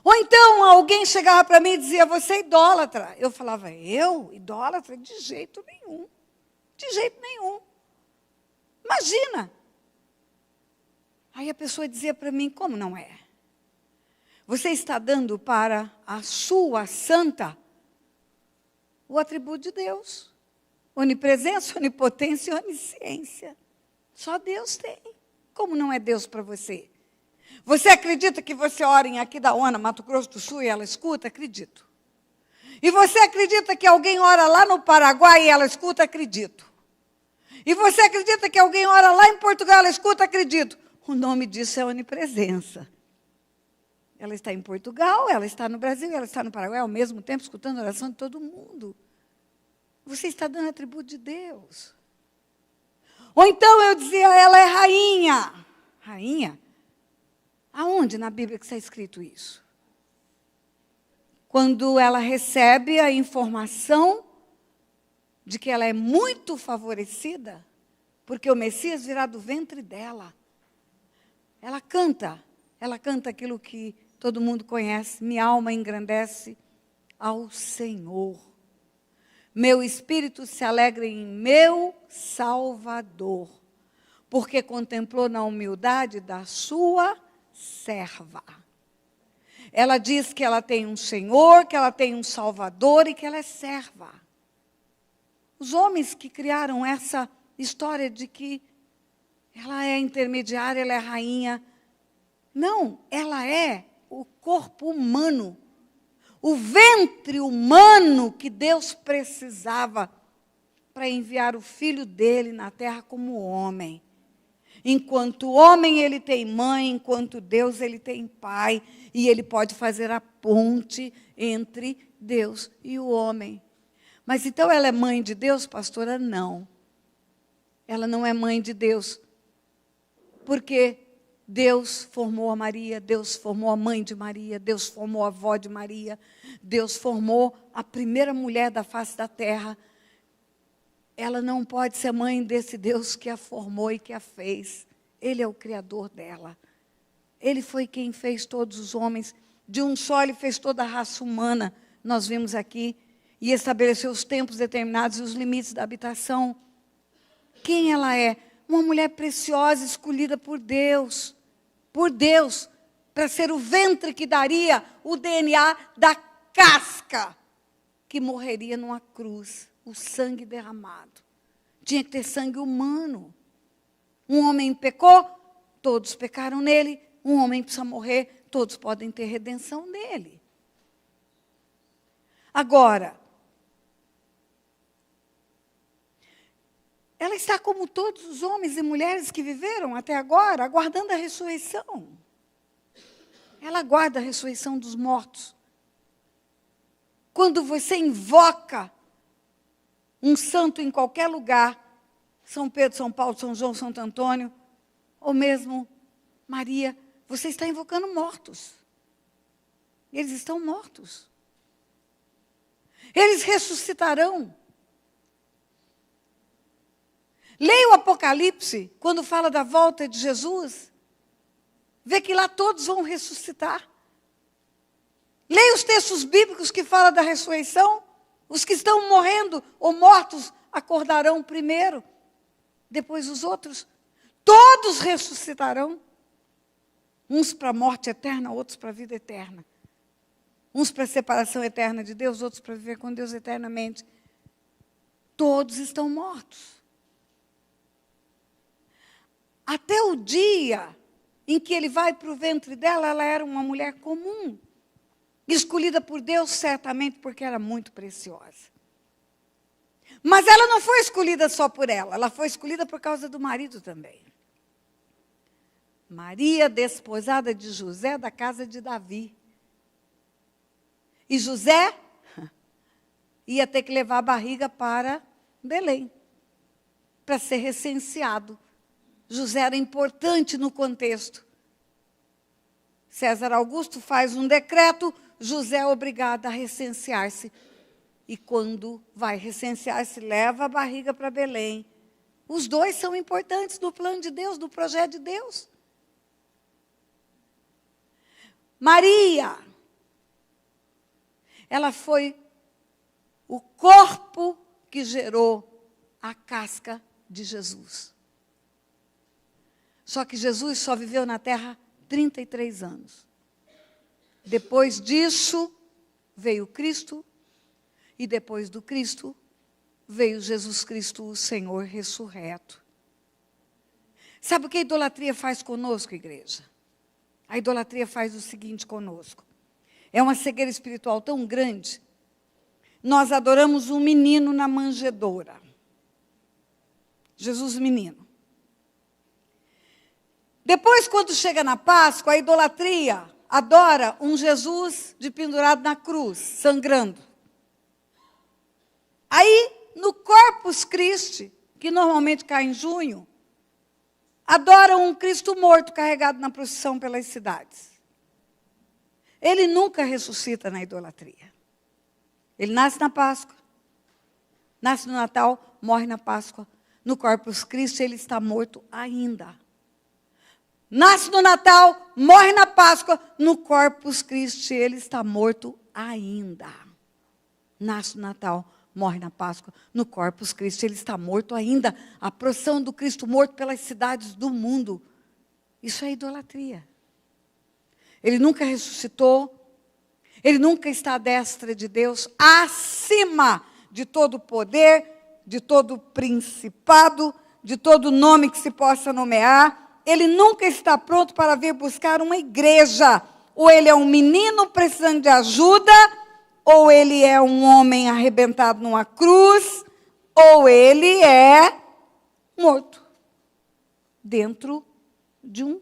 Ou então alguém chegava para mim e dizia, você é idólatra. Eu falava, eu? Idólatra? De jeito nenhum. De jeito nenhum. Imagina. Aí a pessoa dizia para mim, como não é? Você está dando para a sua santa o atributo de Deus. Onipresença, onipotência e onisciência. Só Deus tem. Como não é Deus para você? Você acredita que você ora em Aquidauana, Mato Grosso do Sul, e ela escuta? Acredito. E você acredita que alguém ora lá no Paraguai e ela escuta? Acredito. E você acredita que alguém ora lá em Portugal e ela escuta? Acredito. O nome disso é onipresença. Ela está em Portugal, ela está no Brasil, ela está no Paraguai, ao mesmo tempo, escutando a oração de todo mundo. Você está dando atributo de Deus. Ou então eu dizia, ela é rainha. Rainha? Aonde na Bíblia que está escrito isso? Quando ela recebe a informação de que ela é muito favorecida, porque o Messias virá do ventre dela. Ela canta aquilo que todo mundo conhece, minha alma engrandece ao Senhor. Meu espírito se alegra em meu Salvador, porque contemplou na humildade da sua serva. Ela diz que ela tem um Senhor, que ela tem um Salvador e que ela é serva. Os homens que criaram essa história de que ela é intermediária, ela é rainha. Não, ela é o corpo humano, o ventre humano que Deus precisava para enviar o filho dele na terra como homem. Enquanto homem ele tem mãe, enquanto Deus ele tem pai, e ele pode fazer a ponte entre Deus e o homem. Mas então ela é mãe de Deus, pastora? Não. Ela não é mãe de Deus, porque Deus formou a Maria, Deus formou a mãe de Maria, Deus formou a avó de Maria, Deus formou a primeira mulher da face da terra. Ela não pode ser mãe desse Deus que a formou e que a fez. Ele é o Criador dela. Ele foi quem fez todos os homens. De um só ele fez toda a raça humana, nós vimos aqui, e estabeleceu os tempos determinados e os limites da habitação. Quem ela é? Uma mulher preciosa, escolhida por Deus, para ser o ventre que daria o DNA da casca que morreria numa cruz, o sangue derramado. Tinha que ter sangue humano. Um homem pecou, todos pecaram nele. Um homem precisa morrer, todos podem ter redenção nele. Agora, ela está como todos os homens e mulheres que viveram até agora, aguardando a ressurreição. Ela aguarda a ressurreição dos mortos. Quando você invoca um santo em qualquer lugar, São Pedro, São Paulo, São João, Santo Antônio, ou mesmo Maria, você está invocando mortos. Eles estão mortos. Eles ressuscitarão. Leia o Apocalipse, quando fala da volta de Jesus, vê que lá todos vão ressuscitar. Leia os textos bíblicos que falam da ressurreição. Os que estão morrendo ou mortos acordarão primeiro, depois os outros. Todos ressuscitarão. Uns para a morte eterna, outros para a vida eterna. Uns para a separação eterna de Deus, outros para viver com Deus eternamente. Todos estão mortos. Até o dia em que ele vai para o ventre dela, ela era uma mulher comum. Escolhida por Deus, certamente, porque era muito preciosa. Mas ela não foi escolhida só por ela foi escolhida por causa do marido também. Maria, desposada de José, da casa de Davi. E José ia ter que levar a barriga para Belém, para ser recenseado. José era importante no contexto. César Augusto faz um decreto, José é obrigado a recensear-se. E quando vai recensear-se, leva a barriga para Belém. Os dois são importantes no plano de Deus, no projeto de Deus. Maria, ela foi o corpo que gerou a casca de Jesus. Só que Jesus só viveu na terra 33 anos. Depois disso, veio Cristo, e depois do Cristo, veio Jesus Cristo, o Senhor ressurreto. Sabe o que a idolatria faz conosco, igreja? A idolatria faz o seguinte conosco. É uma cegueira espiritual tão grande. Nós adoramos um menino na manjedoura. Jesus menino. Depois, quando chega na Páscoa, a idolatria adora um Jesus de pendurado na cruz, sangrando. Aí, no Corpus Christi, que normalmente cai em junho, adora um Cristo morto carregado na procissão pelas cidades. Ele nunca ressuscita na idolatria. Ele nasce na Páscoa, nasce no Natal, morre na Páscoa. No Corpus Christi, ele está morto ainda. Nasce no Natal, morre na Páscoa. No Corpus Christi, ele está morto ainda. Nasce no Natal, morre na Páscoa. No Corpus Christi, ele está morto ainda. A procissão do Cristo morto pelas cidades do mundo. Isso é idolatria. Ele nunca ressuscitou. Ele nunca está à destra de Deus, acima de todo poder, de todo principado, de todo nome que se possa nomear. Ele nunca está pronto para vir buscar uma igreja. Ou ele é um menino precisando de ajuda, ou ele é um homem arrebentado numa cruz, ou ele é morto dentro de um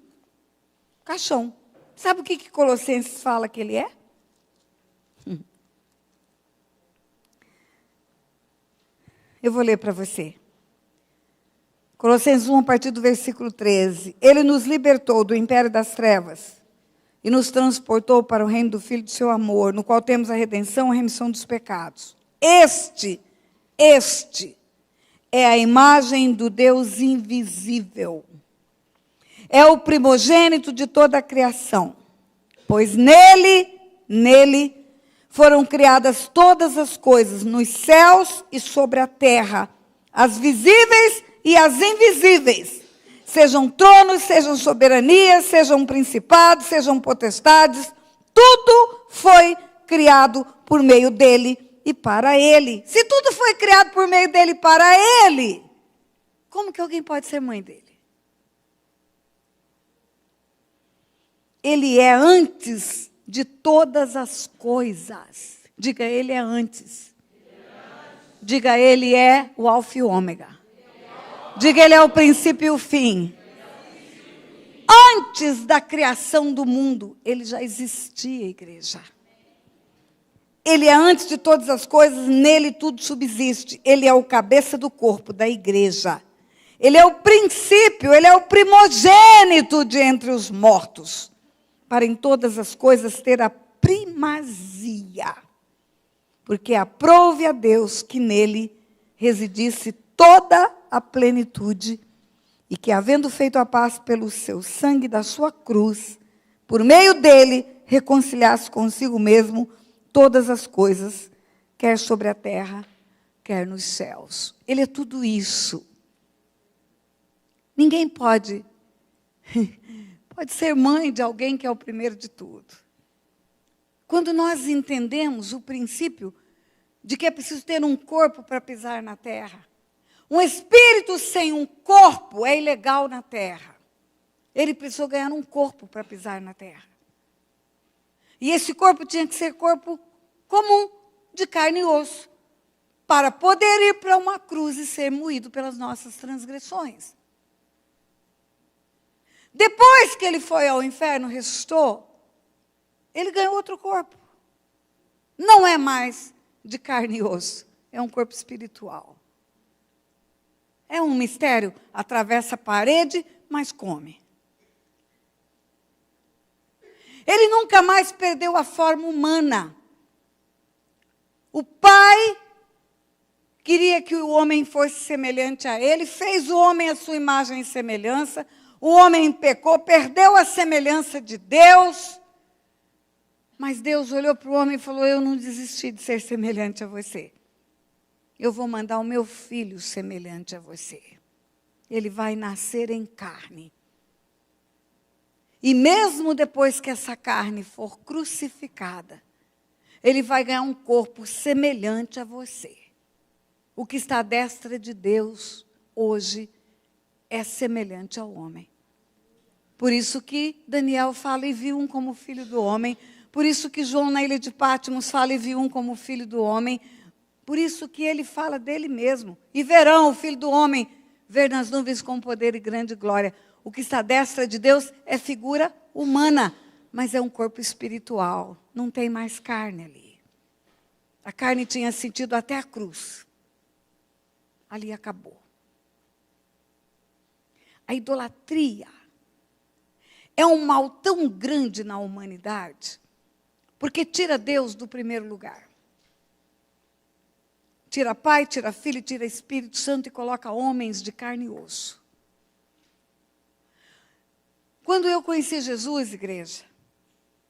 caixão. Sabe o que Colossenses fala que ele é? Eu vou ler para você. Colossenses 1, a partir do versículo 13. Ele nos libertou do império das trevas e nos transportou para o reino do Filho do seu amor, no qual temos a redenção, a remissão dos pecados. Este é a imagem do Deus invisível. É o primogênito de toda a criação, pois nele foram criadas todas as coisas, nos céus e sobre a terra, as visíveis e as invisíveis, sejam tronos, sejam soberanias, sejam principados, sejam potestades, tudo foi criado por meio dele e para ele. Se tudo foi criado por meio dele e para ele, como que alguém pode ser mãe dele? Ele é antes de todas as coisas. Diga, ele é antes. Diga, ele é o alfa e o ômega. Diga, ele é o princípio e o fim. Antes da criação do mundo, ele já existia, igreja. Ele é antes de todas as coisas, nele tudo subsiste. Ele é o cabeça do corpo, da igreja. Ele é o princípio, ele é o primogênito de entre os mortos, para em todas as coisas ter a primazia. Porque aprouve a Deus que nele residisse toda a plenitude, e que, havendo feito a paz pelo seu sangue da sua cruz, por meio dele, reconciliasse consigo mesmo todas as coisas, quer sobre a terra, quer nos céus. Ele é tudo isso. Ninguém pode ser mãe de alguém que é o primeiro de tudo. Quando nós entendemos o princípio de que é preciso ter um corpo para pisar na terra, um espírito sem um corpo é ilegal na terra. Ele precisou ganhar um corpo para pisar na terra. E esse corpo tinha que ser corpo comum, de carne e osso, para poder ir para uma cruz e ser moído pelas nossas transgressões. Depois que ele foi ao inferno, ressuscitou, ele ganhou outro corpo. Não é mais de carne e osso, é um corpo espiritual. É um mistério, atravessa a parede, mas come. Ele nunca mais perdeu a forma humana. O Pai queria que o homem fosse semelhante a ele, fez o homem à sua imagem e semelhança, o homem pecou, perdeu a semelhança de Deus, mas Deus olhou para o homem e falou, eu não desisti de ser semelhante a você. Eu vou mandar o meu filho semelhante a você. Ele vai nascer em carne. E mesmo depois que essa carne for crucificada, ele vai ganhar um corpo semelhante a você. O que está à destra de Deus hoje é semelhante ao homem. Por isso que Daniel fala e viu um como filho do homem. Por isso que João na ilha de Patmos fala e viu um como filho do homem. Por isso que ele fala dele mesmo. E verão o Filho do Homem ver nas nuvens com poder e grande glória. O que está à destra de Deus é figura humana, mas é um corpo espiritual. Não tem mais carne ali. A carne tinha sentido até a cruz. Ali acabou. A idolatria é um mal tão grande na humanidade, porque tira Deus do primeiro lugar. Tira Pai, tira Filho, tira Espírito Santo e coloca homens de carne e osso. Quando eu conheci Jesus, igreja,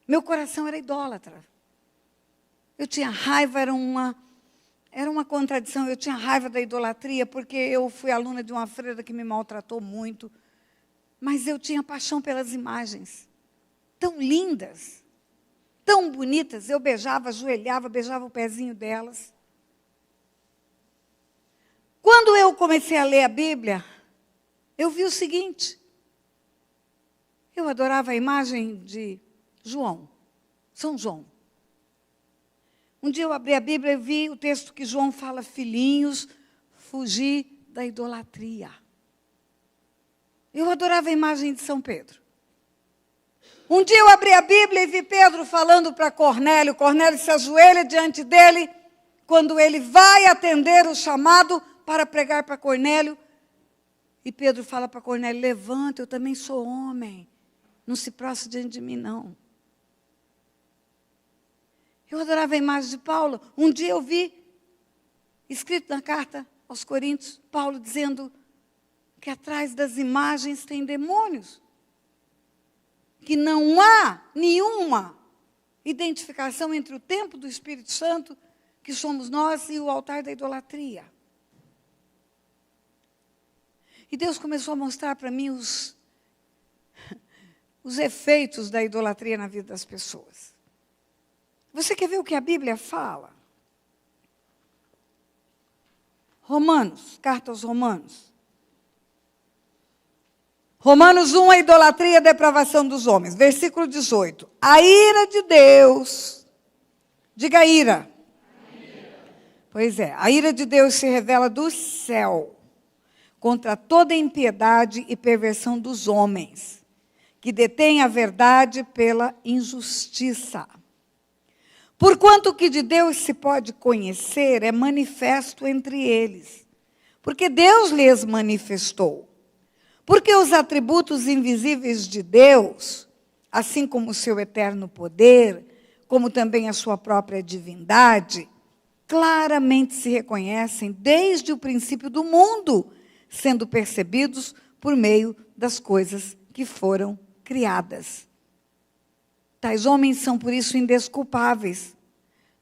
meu coração era idólatra. Eu tinha raiva, era uma contradição, eu tinha raiva da idolatria, porque eu fui aluna de uma freira que me maltratou muito, mas eu tinha paixão pelas imagens, tão lindas, tão bonitas, eu beijava, ajoelhava, beijava o pezinho delas. Quando eu comecei a ler a Bíblia, eu vi o seguinte, eu adorava a imagem de João, São João. Um dia eu abri a Bíblia e vi o texto que João fala, filhinhos, fugi da idolatria. Eu adorava a imagem de São Pedro. Um dia eu abri a Bíblia e vi Pedro falando para Cornélio. Cornélio se ajoelha diante dele, quando ele vai atender o chamado para pregar para Cornélio. E Pedro fala para Cornélio, levanta, eu também sou homem. Não se prostre diante de mim, não. Eu adorava a imagem de Paulo. Um dia eu vi, escrito na carta aos Coríntios, Paulo dizendo que atrás das imagens tem demônios. Que não há nenhuma identificação entre o templo do Espírito Santo, que somos nós, e o altar da idolatria. E Deus começou a mostrar para mim os efeitos da idolatria na vida das pessoas. Você quer ver o que a Bíblia fala? Romanos, carta aos Romanos. Romanos 1, a idolatria e a depravação dos homens. Versículo 18. A ira de Deus. Diga ira. Pois é, a ira de Deus se revela do céu contra toda impiedade e perversão dos homens, que detêm a verdade pela injustiça. Porquanto o que de Deus se pode conhecer é manifesto entre eles, porque Deus lhes manifestou. Porque os atributos invisíveis de Deus, assim como o seu eterno poder, como também a sua própria divindade, claramente se reconhecem desde o princípio do mundo, sendo percebidos por meio das coisas que foram criadas. Tais homens são, por isso, indesculpáveis,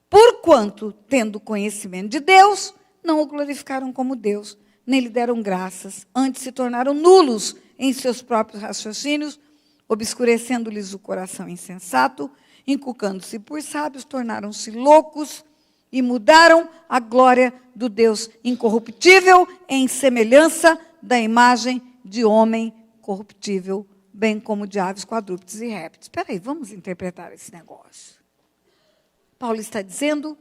porquanto, tendo conhecimento de Deus, não o glorificaram como Deus, nem lhe deram graças, antes se tornaram nulos em seus próprios raciocínios, obscurecendo-lhes o coração insensato, inculcando-se por sábios, tornaram-se loucos e mudaram a glória do Deus incorruptível em semelhança da imagem de homem corruptível, bem como de aves, quadrúpedes e répteis. Espera aí, vamos interpretar esse negócio. Paulo está dizendo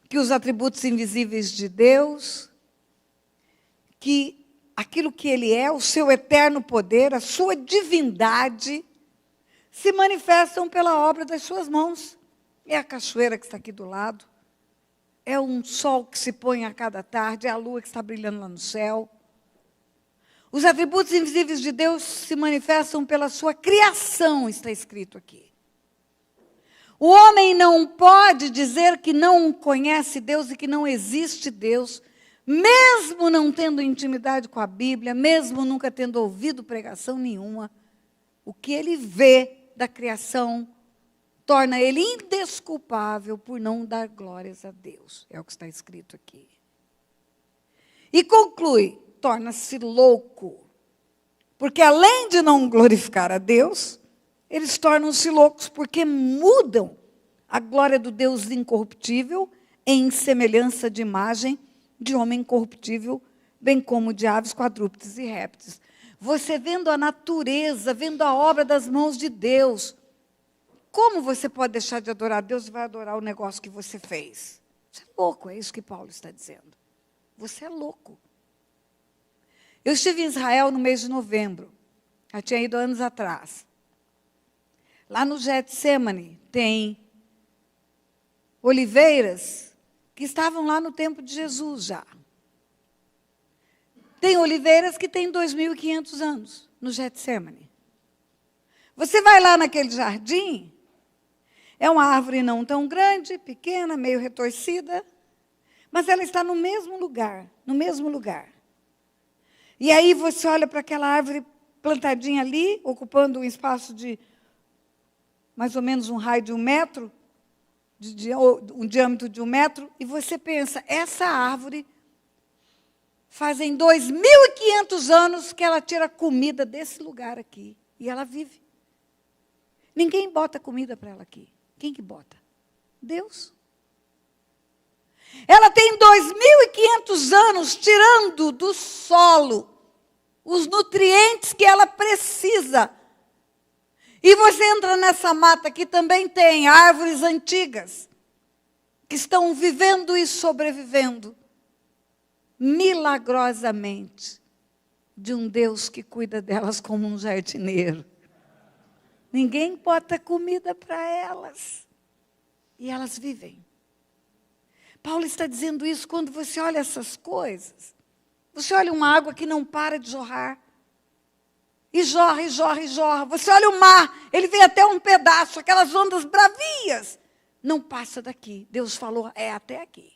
que os atributos invisíveis de Deus, que aquilo que Ele é, o seu eterno poder, a sua divindade, se manifestam pela obra das suas mãos. É a cachoeira que está aqui do lado, é um sol que se põe a cada tarde, é a lua que está brilhando lá no céu. Os atributos invisíveis de Deus se manifestam pela sua criação, está escrito aqui. O homem não pode dizer que não conhece Deus e que não existe Deus, mesmo não tendo intimidade com a Bíblia, mesmo nunca tendo ouvido pregação nenhuma. O que ele vê da criação torna ele indesculpável por não dar glórias a Deus. É o que está escrito aqui. E conclui, torna-se louco, porque além de não glorificar a Deus, eles tornam-se loucos porque mudam a glória do Deus incorruptível em semelhança de imagem de homem incorruptível, bem como de aves, quadrúpedes e répteis. Você vendo a natureza, vendo a obra das mãos de Deus, como você pode deixar de adorar a Deus e vai adorar o negócio que você fez? Você é louco, é isso que Paulo está dizendo. Você é louco. Eu estive em Israel no mês de novembro. Já tinha ido anos atrás. Lá no Getsemane tem oliveiras que estavam lá no tempo de Jesus já. Tem oliveiras que têm 2.500 anos no Getsemane. Você vai lá naquele jardim, é uma árvore não tão grande, pequena, meio retorcida, mas ela está no mesmo lugar, no mesmo lugar. E aí você olha para aquela árvore plantadinha ali, ocupando um espaço de mais ou menos um raio de 1 metro, um diâmetro de 1 metro, e você pensa, essa árvore fazem 2.500 anos que ela tira comida desse lugar aqui, e ela vive. Ninguém bota comida para ela aqui. Quem que bota? Deus. Ela tem 2.500 anos tirando do solo os nutrientes que ela precisa. E você entra nessa mata que também tem árvores antigas, que estão vivendo e sobrevivendo, milagrosamente, de um Deus que cuida delas como um jardineiro. Ninguém bota comida para elas. E elas vivem. Paulo está dizendo isso quando você olha essas coisas. Você olha uma água que não para de jorrar. E jorra, e jorra, e jorra. Você olha o mar, ele vem até um pedaço, aquelas ondas bravias. Não passa daqui. Deus falou, é até aqui.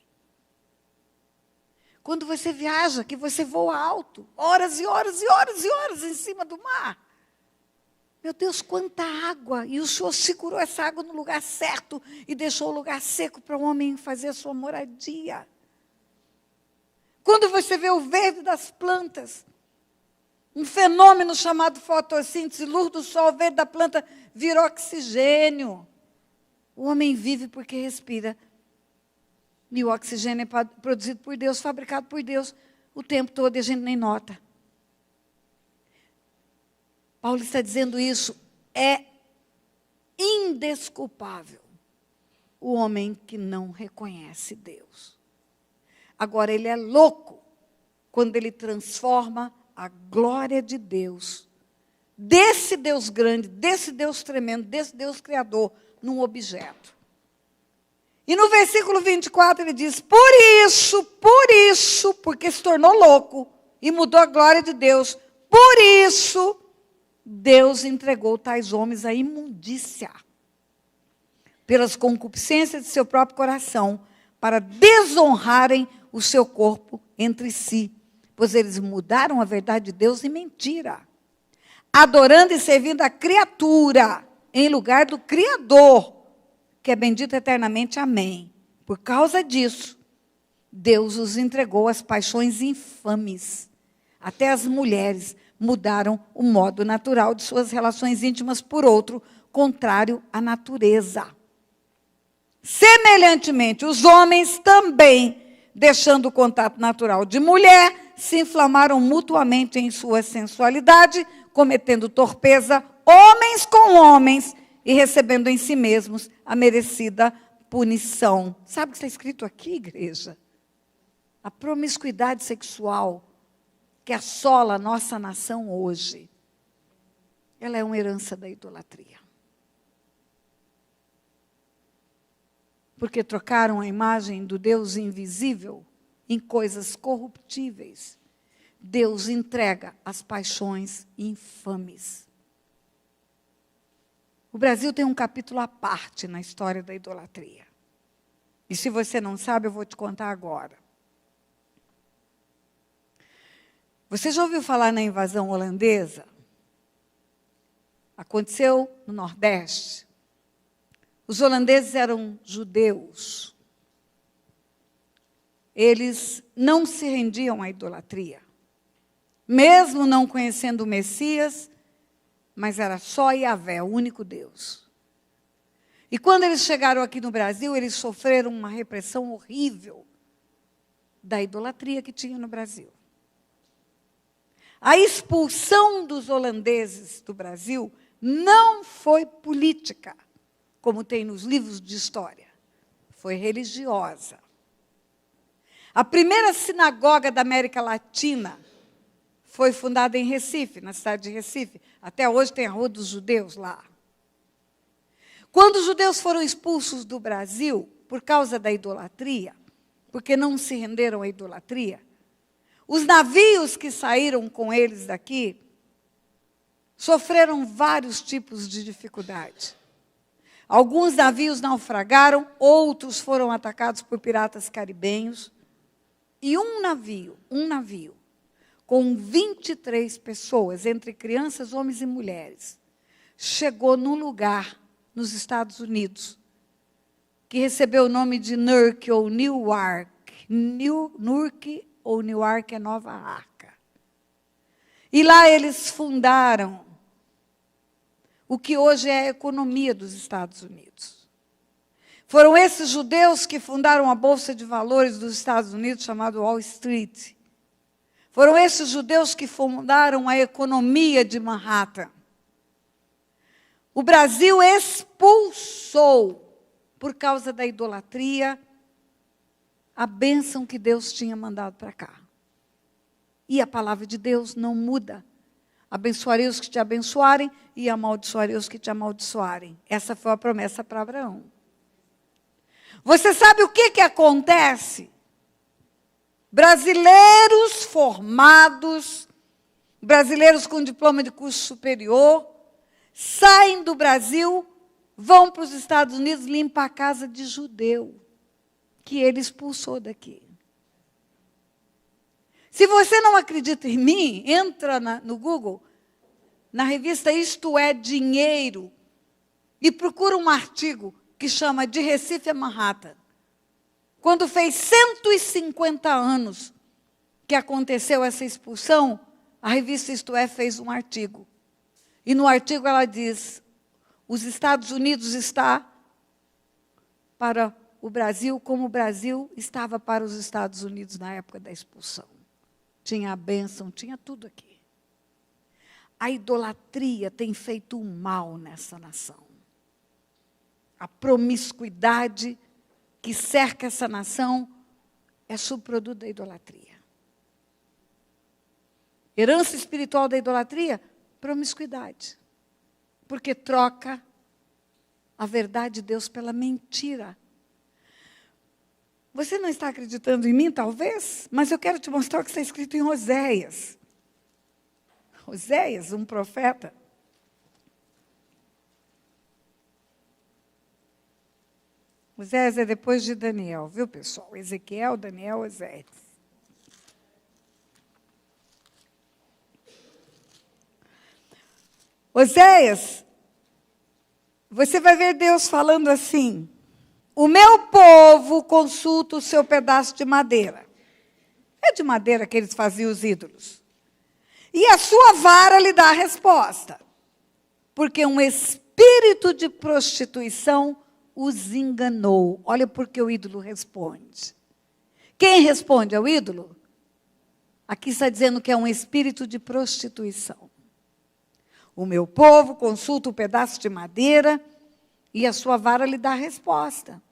Quando você viaja, que você voa alto, horas e horas e horas e horas em cima do mar. Meu Deus, quanta água! E o Senhor segurou essa água no lugar certo e deixou o lugar seco para o homem fazer a sua moradia. Quando você vê o verde das plantas, um fenômeno chamado fotossíntese, luz do sol, o verde da planta vira oxigênio. O homem vive porque respira. E o oxigênio é produzido por Deus, fabricado por Deus, o tempo todo e a gente nem nota. Paulo está dizendo isso, é indesculpável o homem que não reconhece Deus. Agora, ele é louco quando ele transforma a glória de Deus, desse Deus grande, desse Deus tremendo, desse Deus criador, num objeto. E no versículo 24 ele diz, por isso, porque se tornou louco e mudou a glória de Deus, por isso Deus entregou tais homens à imundícia, pelas concupiscências de seu próprio coração, para desonrarem o seu corpo entre si, pois eles mudaram a verdade de Deus em mentira, adorando e servindo a criatura, em lugar do Criador, que é bendito eternamente, amém. Por causa disso, Deus os entregou às paixões infames, até as mulheres mudaram o modo natural de suas relações íntimas por outro, contrário à natureza. Semelhantemente, os homens também, deixando o contato natural de mulher, se inflamaram mutuamente em sua sensualidade, cometendo torpeza, homens com homens, e recebendo em si mesmos a merecida punição. Sabe o que está escrito aqui, igreja? A promiscuidade sexual que assola a nossa nação hoje, ela é uma herança da idolatria. Porque trocaram a imagem do Deus invisível em coisas corruptíveis. Deus entrega as paixões infames. O Brasil tem um capítulo à parte na história da idolatria. E se você não sabe, eu vou te contar agora. Você já ouviu falar na invasão holandesa? Aconteceu no Nordeste. Os holandeses eram judeus. Eles não se rendiam à idolatria. Mesmo não conhecendo o Messias, mas era só Yahvé, o único Deus. E quando eles chegaram aqui no Brasil, eles sofreram uma repressão horrível da idolatria que tinha no Brasil. A expulsão dos holandeses do Brasil não foi política, como tem nos livros de história. Foi religiosa. A primeira sinagoga da América Latina foi fundada em Recife, na cidade de Recife. Até hoje tem a Rua dos Judeus lá. Quando os judeus foram expulsos do Brasil por causa da idolatria, porque não se renderam à idolatria, os navios que saíram com eles daqui sofreram vários tipos de dificuldade. Alguns navios naufragaram, outros foram atacados por piratas caribenhos. E um navio, com 23 pessoas, entre crianças, homens e mulheres, chegou num lugar nos Estados Unidos, que recebeu o nome de Newark ou Newark. Newark ou Newark é Nova Arca. E lá eles fundaram o que hoje é a economia dos Estados Unidos. Foram esses judeus que fundaram a Bolsa de Valores dos Estados Unidos, chamada Wall Street. Foram esses judeus que fundaram a economia de Manhattan. O Brasil expulsou, por causa da idolatria, a bênção que Deus tinha mandado para cá. E a palavra de Deus não muda. Abençoarei os que te abençoarem e amaldiçoarei os que te amaldiçoarem. Essa foi a promessa para Abraão. Você sabe o que acontece? Brasileiros formados, brasileiros com diploma de curso superior, saem do Brasil, vão para os Estados Unidos limpar a casa de judeu, que ele expulsou daqui. Se você não acredita em mim, entra no Google, na revista Isto é Dinheiro, e procura um artigo que chama De Recife a Manhattan. Quando fez 150 anos que aconteceu essa expulsão, a revista Isto é fez um artigo. E no artigo ela diz, os Estados Unidos está para o Brasil como o Brasil estava para os Estados Unidos na época da expulsão. Tinha a bênção, tinha tudo aqui. A idolatria tem feito um mal nessa nação. A promiscuidade que cerca essa nação é subproduto da idolatria. Herança espiritual da idolatria? Promiscuidade. Porque troca a verdade de Deus pela mentira. Você não está acreditando em mim, talvez? Mas eu quero te mostrar o que está escrito em Oséias. Oséias, um profeta. Oséias é depois de Daniel, viu, pessoal? Ezequiel, Daniel, Oséias. Oséias, você vai ver Deus falando assim: o meu povo consulta o seu pedaço de madeira. É de madeira que eles faziam os ídolos. E a sua vara lhe dá a resposta. Porque um espírito de prostituição os enganou. Olha porque o ídolo responde. Quem responde ao ídolo? Aqui está dizendo que é um espírito de prostituição. O meu povo consulta o pedaço de madeira e a sua vara lhe dá a resposta.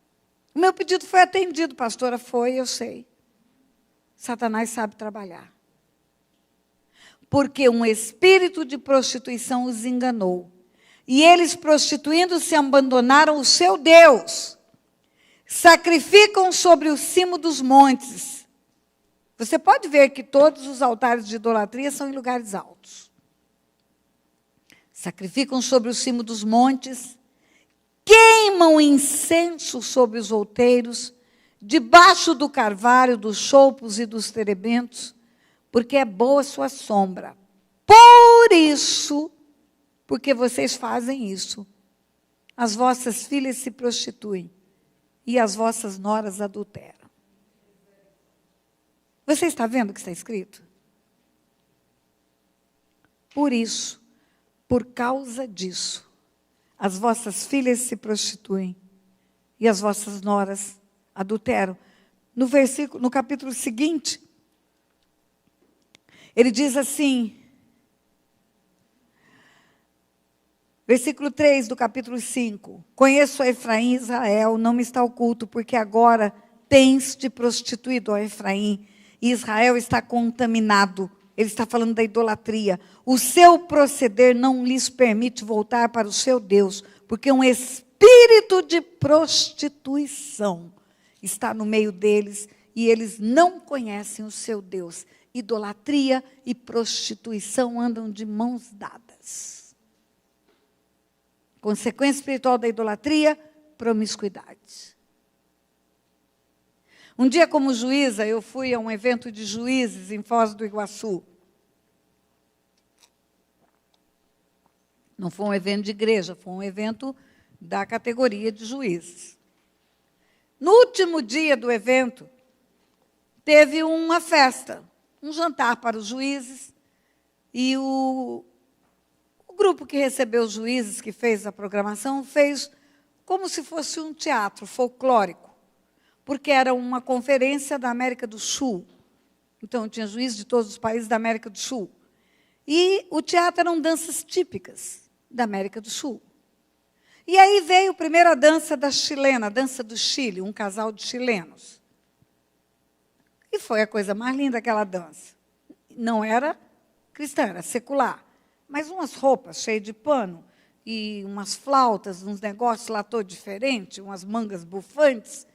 O meu pedido foi atendido, pastora, foi, eu sei. Satanás sabe trabalhar. Porque um espírito de prostituição os enganou. E eles, prostituindo-se, abandonaram o seu Deus. Sacrificam sobre o cimo dos montes. Você pode ver que todos os altares de idolatria são em lugares altos. Sacrificam sobre o cimo dos montes, queimam incenso sobre os outeiros, debaixo do carvalho, dos choupos e dos terebentos, porque é boa sua sombra. Por isso, porque vocês fazem isso, as vossas filhas se prostituem e as vossas noras adulteram. Você está vendo o que está escrito? Por isso, por causa disso, as vossas filhas se prostituem e as vossas noras adulteram. No capítulo seguinte, ele diz assim, versículo 3 do capítulo 5. Conheço a Efraim e Israel, não me está oculto, porque agora tens te prostituído, ó Efraim, e Israel está contaminado. Ele está falando da idolatria. O seu proceder não lhes permite voltar para o seu Deus, porque um espírito de prostituição está no meio deles e eles não conhecem o seu Deus. Idolatria e prostituição andam de mãos dadas. Consequência espiritual da idolatria, promiscuidade. Um dia, como juíza, eu fui a um evento de juízes em Foz do Iguaçu. Não foi um evento de igreja, foi um evento da categoria de juízes. No último dia do evento, teve uma festa, um jantar para os juízes, e o grupo que recebeu os juízes, que fez a programação, fez como se fosse um teatro folclórico, porque era uma conferência da América do Sul. Então, tinha juízes de todos os países da América do Sul. E o teatro eram danças típicas da América do Sul. E aí veio primeiro a dança da chilena, a dança do Chile, um casal de chilenos. E foi a coisa mais linda aquela dança. Não era cristã, era secular. Mas umas roupas cheias de pano, e umas flautas, uns negócios lá todo diferentes, umas mangas bufantes,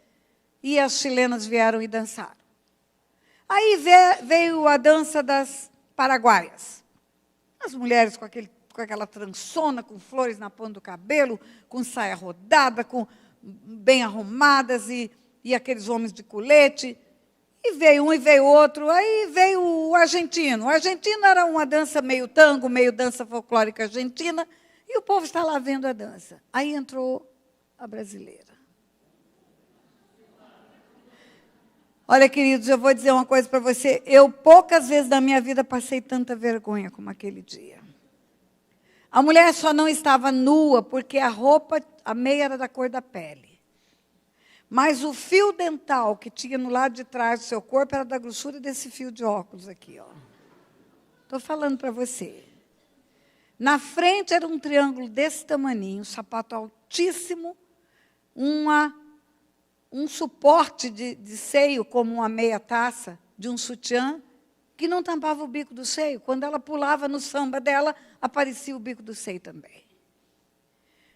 e as chilenas vieram e dançaram. Aí veio a dança das paraguaias. As mulheres com aquela trançona, com flores na ponta do cabelo, com saia rodada, bem arrumadas, e aqueles homens de colete. E veio um e veio outro. Aí veio o argentino. O argentino era uma dança meio tango, meio dança folclórica argentina, e o povo está lá vendo a dança. Aí entrou a brasileira. Olha, queridos, eu vou dizer uma coisa para você. Eu poucas vezes na minha vida passei tanta vergonha como aquele dia. A mulher só não estava nua porque a roupa, a meia era da cor da pele. Mas o fio dental que tinha no lado de trás do seu corpo era da grossura desse fio de óculos aqui, ó. Estou falando para você. Na frente era um triângulo desse tamaninho, um sapato altíssimo, um suporte de seio, como uma meia taça de um sutiã, que não tampava o bico do seio. Quando ela pulava no samba dela, aparecia o bico do seio também.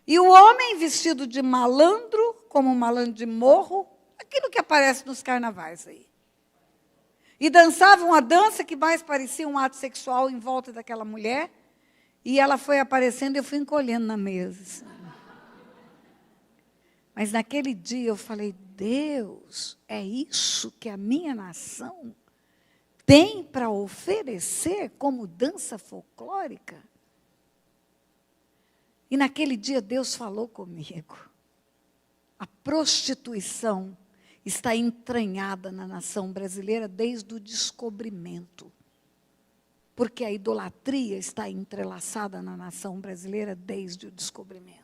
E o homem vestido de malandro, como um malandro de morro, aquilo que aparece nos carnavais aí. E dançava uma dança que mais parecia um ato sexual em volta daquela mulher, e ela foi aparecendo e eu fui encolhendo na mesa. Mas naquele dia eu falei, Deus, é isso que a minha nação tem para oferecer como dança folclórica? E naquele dia Deus falou comigo. A prostituição está entranhada na nação brasileira desde o descobrimento. Porque a idolatria está entrelaçada na nação brasileira desde o descobrimento.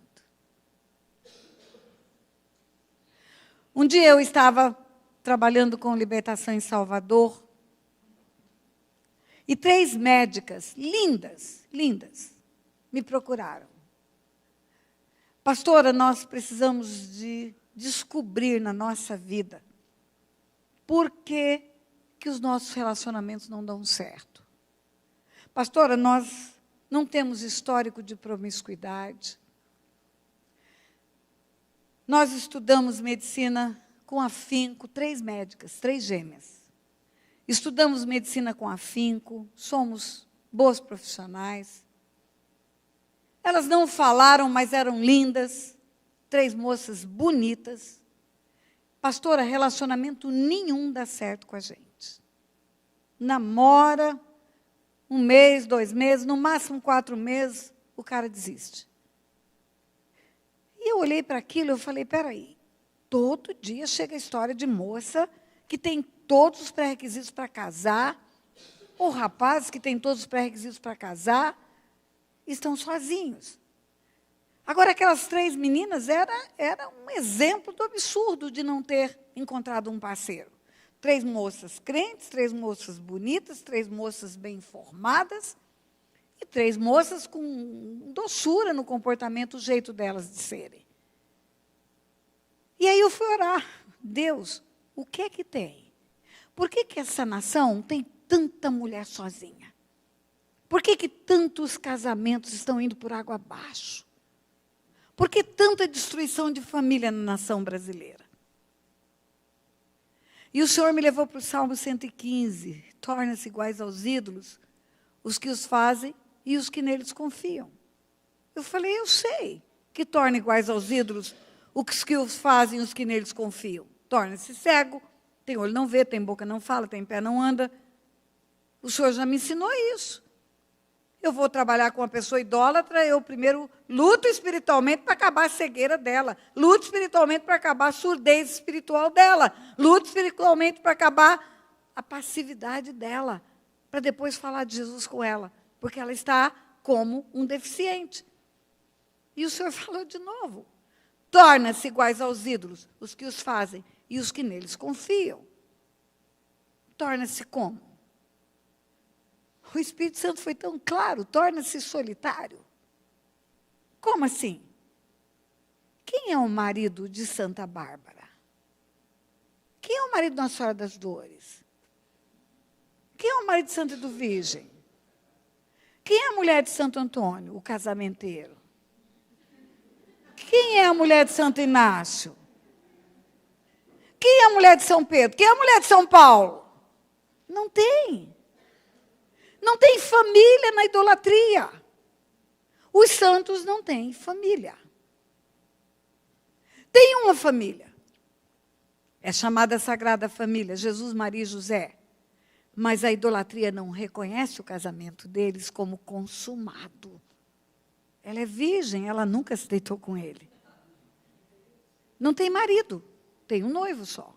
Um dia eu estava trabalhando com libertação em Salvador, e 3 médicas, lindas, me procuraram. Pastora, nós precisamos de descobrir na nossa vida por que os nossos relacionamentos não dão certo. Pastora, nós não temos histórico de promiscuidade. Nós estudamos medicina com afinco, 3 médicas, 3 gêmeas. Estudamos medicina com afinco, somos boas profissionais. Elas não falaram, mas eram lindas, 3 moças bonitas. Pastora, relacionamento nenhum dá certo com a gente. Namora, 1 mês, 2 meses, no máximo 4 meses, o cara desiste. E eu olhei para aquilo e eu falei, peraí, todo dia chega a história de moça que tem todos os pré-requisitos para casar, ou rapazes que têm todos os pré-requisitos para casar, estão sozinhos. Agora, aquelas 3 meninas era um exemplo do absurdo de não ter encontrado um parceiro. 3 moças crentes, 3 moças bonitas, 3 moças bem formadas, e 3 moças com doçura no comportamento, o jeito delas de serem. E aí eu fui orar. Deus, o que é que tem? Por que essa nação tem tanta mulher sozinha? Por que tantos casamentos estão indo por água abaixo? Por que tanta destruição de família na nação brasileira? E o Senhor me levou para o Salmo 115. Torna-se iguais aos ídolos os que os fazem e os que neles confiam. Eu falei, eu sei que torna iguais aos ídolos os que os fazem e os que neles confiam. Torna-se cego, tem olho não vê, tem boca não fala, tem pé não anda. O Senhor já me ensinou isso. Eu vou trabalhar com uma pessoa idólatra, eu primeiro luto espiritualmente para acabar a cegueira dela. Luto espiritualmente para acabar a surdez espiritual dela. Luto espiritualmente para acabar a passividade dela. Para depois falar de Jesus com ela. Porque ela está como um deficiente. E o Senhor falou de novo. Torna-se iguais aos ídolos, os que os fazem e os que neles confiam. Torna-se como? O Espírito Santo foi tão claro, torna-se solitário. Como assim? Quem é o marido de Santa Bárbara? Quem é o marido de Nossa Senhora das Dores? Quem é o marido de Santa do Virgem? Quem é a mulher de Santo Antônio, o casamenteiro? Quem é a mulher de Santo Inácio? Quem é a mulher de São Pedro? Quem é a mulher de São Paulo? Não tem. Não tem família na idolatria. Os santos não têm família. Tem uma família. É chamada Sagrada Família, Jesus, Maria e José. Mas a idolatria não reconhece o casamento deles como consumado. Ela é virgem, ela nunca se deitou com ele. Não tem marido, tem um noivo só.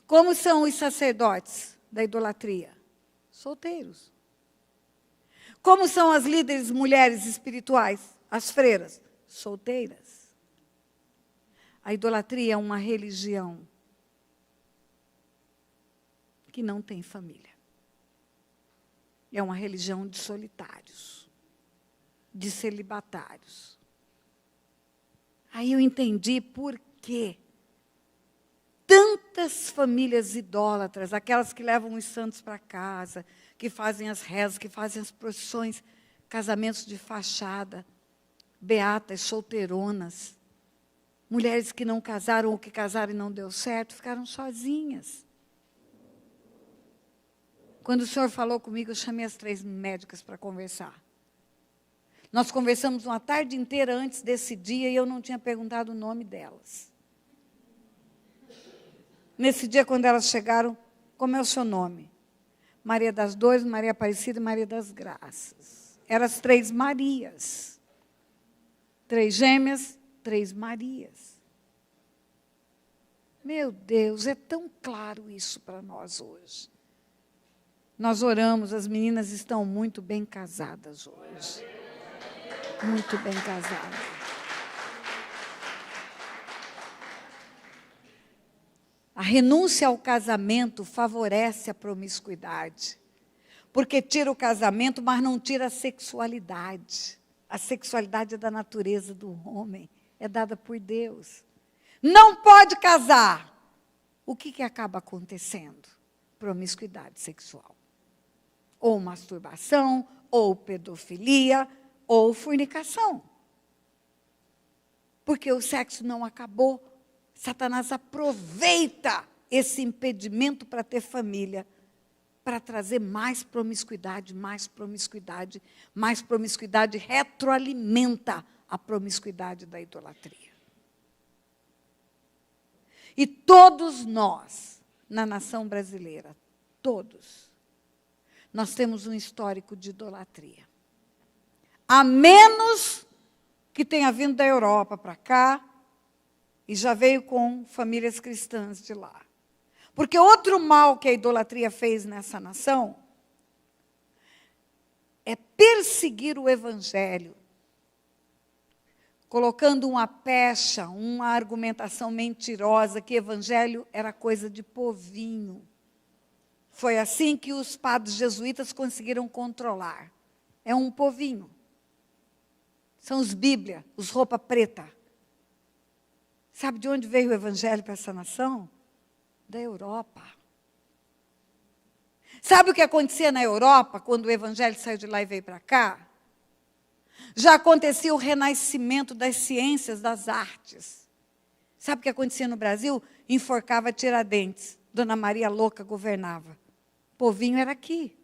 Como são os sacerdotes da idolatria? Solteiros. Como são as líderes mulheres espirituais, as freiras? Solteiras. A idolatria é uma religião que não tem família. É uma religião de solitários, de celibatários. Aí eu entendi por quê. Tantas famílias idólatras, aquelas que levam os santos para casa, que fazem as rezas, que fazem as procissões, casamentos de fachada, beatas, solteironas, mulheres que não casaram ou que casaram e não deu certo, ficaram sozinhas. Quando o Senhor falou comigo, eu chamei as 3 médicas para conversar. Nós conversamos uma tarde inteira antes desse dia e eu não tinha perguntado o nome delas. Nesse dia, quando elas chegaram, como é o seu nome? Maria das Dores, Maria Aparecida e Maria das Graças. Eram as 3 Marias. 3 gêmeas, 3 Marias. Meu Deus, é tão claro isso para nós hoje. Nós oramos, as meninas estão muito bem casadas hoje. Muito bem casadas. A renúncia ao casamento favorece a promiscuidade. Porque tira o casamento, mas não tira a sexualidade. A sexualidade é da natureza do homem, é dada por Deus. Não pode casar. O que acaba acontecendo? Promiscuidade sexual. Ou masturbação, ou pedofilia, ou fornicação. Porque o sexo não acabou. Satanás aproveita esse impedimento para ter família, para trazer mais promiscuidade, mais promiscuidade, mais promiscuidade, retroalimenta a promiscuidade da idolatria. E todos nós, na nação brasileira, todos, nós temos um histórico de idolatria. A menos que tenha vindo da Europa para cá, e já veio com famílias cristãs de lá. Porque outro mal que a idolatria fez nessa nação é perseguir o evangelho, colocando uma pecha, uma argumentação mentirosa que evangelho era coisa de povinho. Foi assim que os padres jesuítas conseguiram controlar. É um povinho. São os Bíblia, os roupa preta. Sabe de onde veio o evangelho para essa nação? Da Europa. Sabe o que acontecia na Europa, quando o evangelho saiu de lá e veio para cá? Já acontecia o renascimento das ciências, das artes. Sabe o que acontecia no Brasil? Enforcava Tiradentes. Dona Maria Louca governava. O povinho era aqui.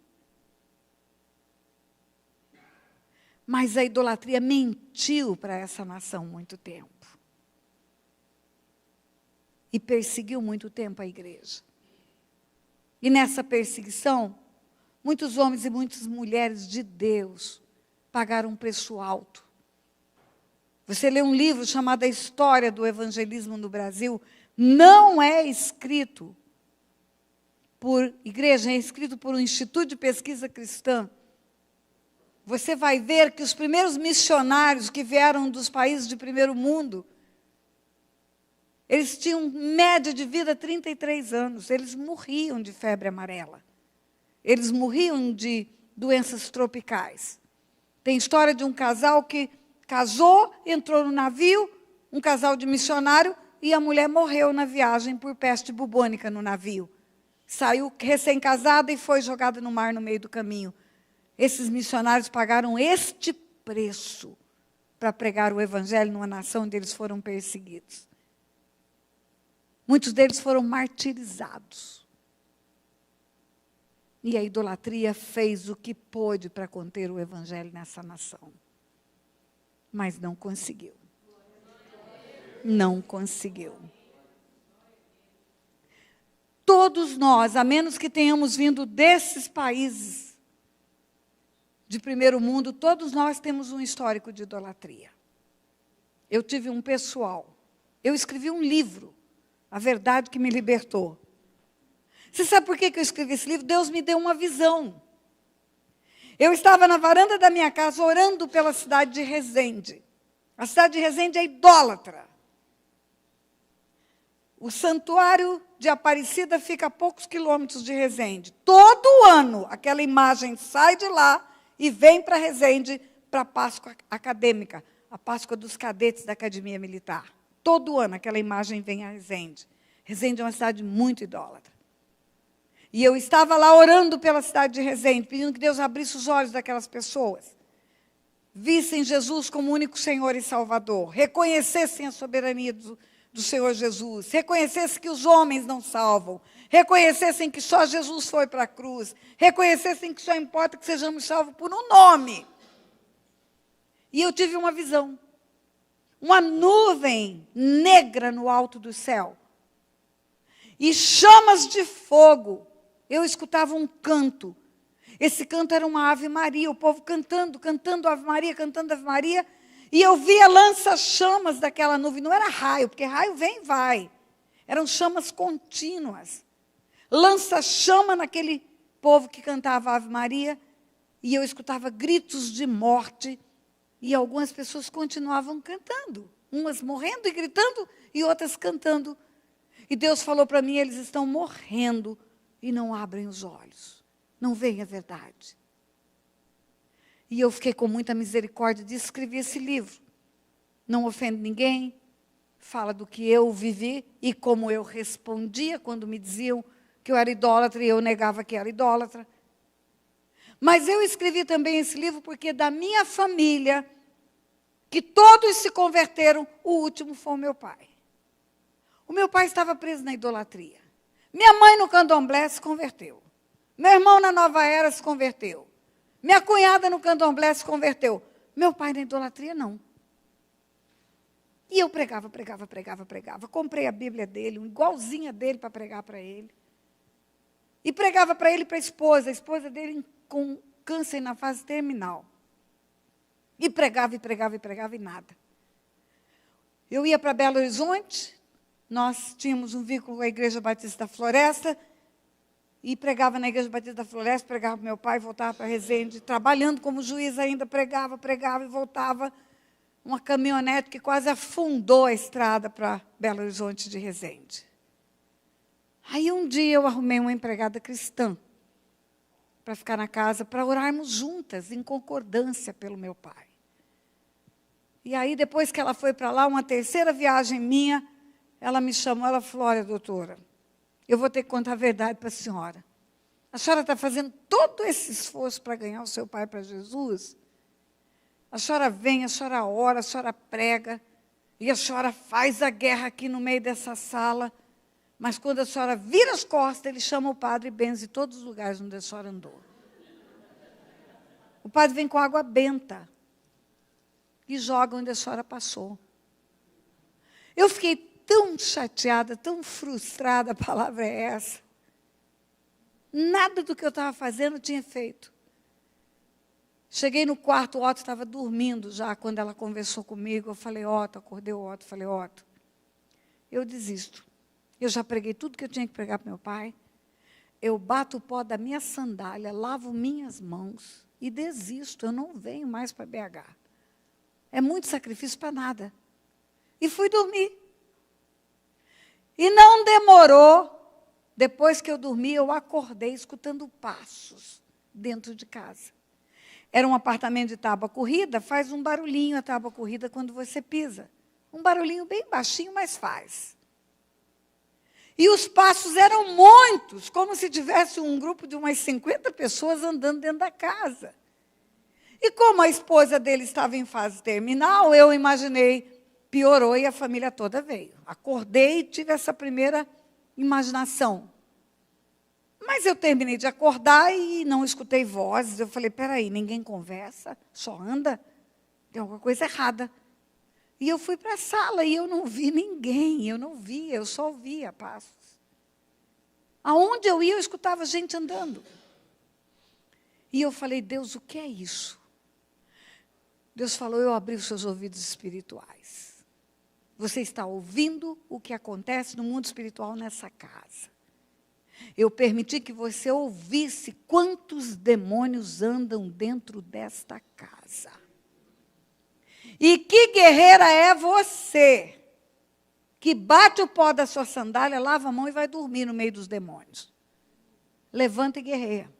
Mas a idolatria mentiu para essa nação muito tempo. E perseguiu muito tempo a igreja. E nessa perseguição, muitos homens e muitas mulheres de Deus pagaram um preço alto. Você lê um livro chamado A História do Evangelismo no Brasil, não é escrito por igreja, é escrito por um Instituto de Pesquisa Cristã. Você vai ver que os primeiros missionários que vieram dos países de primeiro mundo, eles tinham média de vida 33 anos. Eles morriam de febre amarela. Eles morriam de doenças tropicais. Tem história de um casal que casou, entrou no navio, um casal de missionário, e a mulher morreu na viagem por peste bubônica no navio. Saiu recém-casada e foi jogada no mar no meio do caminho. Esses missionários pagaram este preço para pregar o evangelho numa nação onde eles foram perseguidos. Muitos deles foram martirizados. E a idolatria fez o que pôde para conter o evangelho nessa nação. Mas não conseguiu. Não conseguiu. Todos nós, a menos que tenhamos vindo desses países de primeiro mundo, todos nós temos um histórico de idolatria. Eu tive um pessoal. Eu escrevi um livro, A Verdade que Me Libertou. Você sabe por que eu escrevi esse livro? Deus me deu uma visão. Eu estava na varanda da minha casa orando pela cidade de Resende. A cidade de Resende é idólatra. O santuário de Aparecida fica a poucos quilômetros de Resende. Todo ano, aquela imagem sai de lá e vem para Resende para a Páscoa acadêmica, a Páscoa dos cadetes da Academia Militar. Todo ano, aquela imagem vem a Resende. Resende é uma cidade muito idólatra. E eu estava lá orando pela cidade de Resende, pedindo que Deus abrisse os olhos daquelas pessoas. Vissem Jesus como único Senhor e Salvador. Reconhecessem a soberania do Senhor Jesus. Reconhecessem que os homens não salvam. Reconhecessem que só Jesus foi para a cruz. Reconhecessem que só importa que sejamos salvos por um nome. E eu tive uma visão. Uma nuvem negra no alto do céu. E chamas de fogo. Eu escutava um canto. Esse canto era uma Ave Maria, o povo cantando, cantando Ave Maria, cantando Ave Maria. E eu via lança-chamas daquela nuvem. Não era raio, porque raio vem e vai. Eram chamas contínuas. Lança-chama naquele povo que cantava Ave Maria. E eu escutava gritos de morte. E algumas pessoas continuavam cantando. Umas morrendo e gritando, e outras cantando. E Deus falou para mim, eles estão morrendo e não abrem os olhos. Não veem a verdade. E eu fiquei com muita misericórdia de escrever esse livro. Não ofende ninguém, fala do que eu vivi e como eu respondia quando me diziam que eu era idólatra e eu negava que era idólatra. Mas eu escrevi também esse livro porque da minha família, que todos se converteram, o último foi o meu pai. O meu pai estava preso na idolatria. Minha mãe no candomblé se converteu. Meu irmão na Nova Era se converteu. Minha cunhada no candomblé se converteu. Meu pai na idolatria, não. E eu pregava. Comprei a Bíblia dele, igualzinha dele para pregar para ele. E pregava para ele e para a esposa dele com câncer na fase terminal. E pregava e nada. Eu ia para Belo Horizonte, nós tínhamos um vínculo com a Igreja Batista da Floresta, e pregava na Igreja Batista da Floresta, pregava para meu pai, voltava para Resende, trabalhando como juiz ainda, pregava e voltava. Uma caminhonete que quase afundou a estrada para Belo Horizonte de Resende. Aí um dia eu arrumei uma empregada cristã para ficar na casa, para orarmos juntas, em concordância pelo meu pai. E aí, depois que ela foi para lá, uma terceira viagem minha, ela me chamou, ela falou, olha, doutora, eu vou ter que contar a verdade para a senhora. A senhora está fazendo todo esse esforço para ganhar o seu pai para Jesus? A senhora vem, a senhora ora, a senhora prega, e a senhora faz a guerra aqui no meio dessa sala, mas quando a senhora vira as costas, ele chama o padre e benze todos os lugares onde a senhora andou. O padre vem com água benta e joga onde a senhora passou. Eu fiquei tão chateada, tão frustrada, a palavra é essa. Nada do que eu estava fazendo eu tinha feito. Cheguei no quarto, o Otto estava dormindo já, quando ela conversou comigo. Eu falei, Otto, acordei o Otto, falei, Otto, eu desisto. Eu já preguei tudo que eu tinha que pregar para meu pai. Eu bato o pó da minha sandália, lavo minhas mãos e desisto. Eu não venho mais para BH. É muito sacrifício para nada. E fui dormir. E não demorou. Depois que eu dormi, eu acordei escutando passos dentro de casa. Era um apartamento de tábua corrida, faz um barulhinho a tábua corrida quando você pisa. Um barulhinho bem baixinho, mas faz. E os passos eram muitos, como se tivesse um grupo de umas 50 pessoas andando dentro da casa. E como a esposa dele estava em fase terminal, eu imaginei, piorou e a família toda veio. Acordei e tive essa primeira imaginação. Mas eu terminei de acordar e não escutei vozes. Eu falei, peraí, ninguém conversa, só anda? Tem alguma coisa errada. E eu fui para a sala e eu não vi ninguém, eu só ouvia passos. Aonde eu ia, eu escutava gente andando. E eu falei, Deus, o que é isso? Deus falou, eu abri os seus ouvidos espirituais. Você está ouvindo o que acontece no mundo espiritual nessa casa. Eu permiti que você ouvisse quantos demônios andam dentro desta casa. E que guerreira é você, que bate o pó da sua sandália, lava a mão e vai dormir no meio dos demônios. Levanta e guerreia.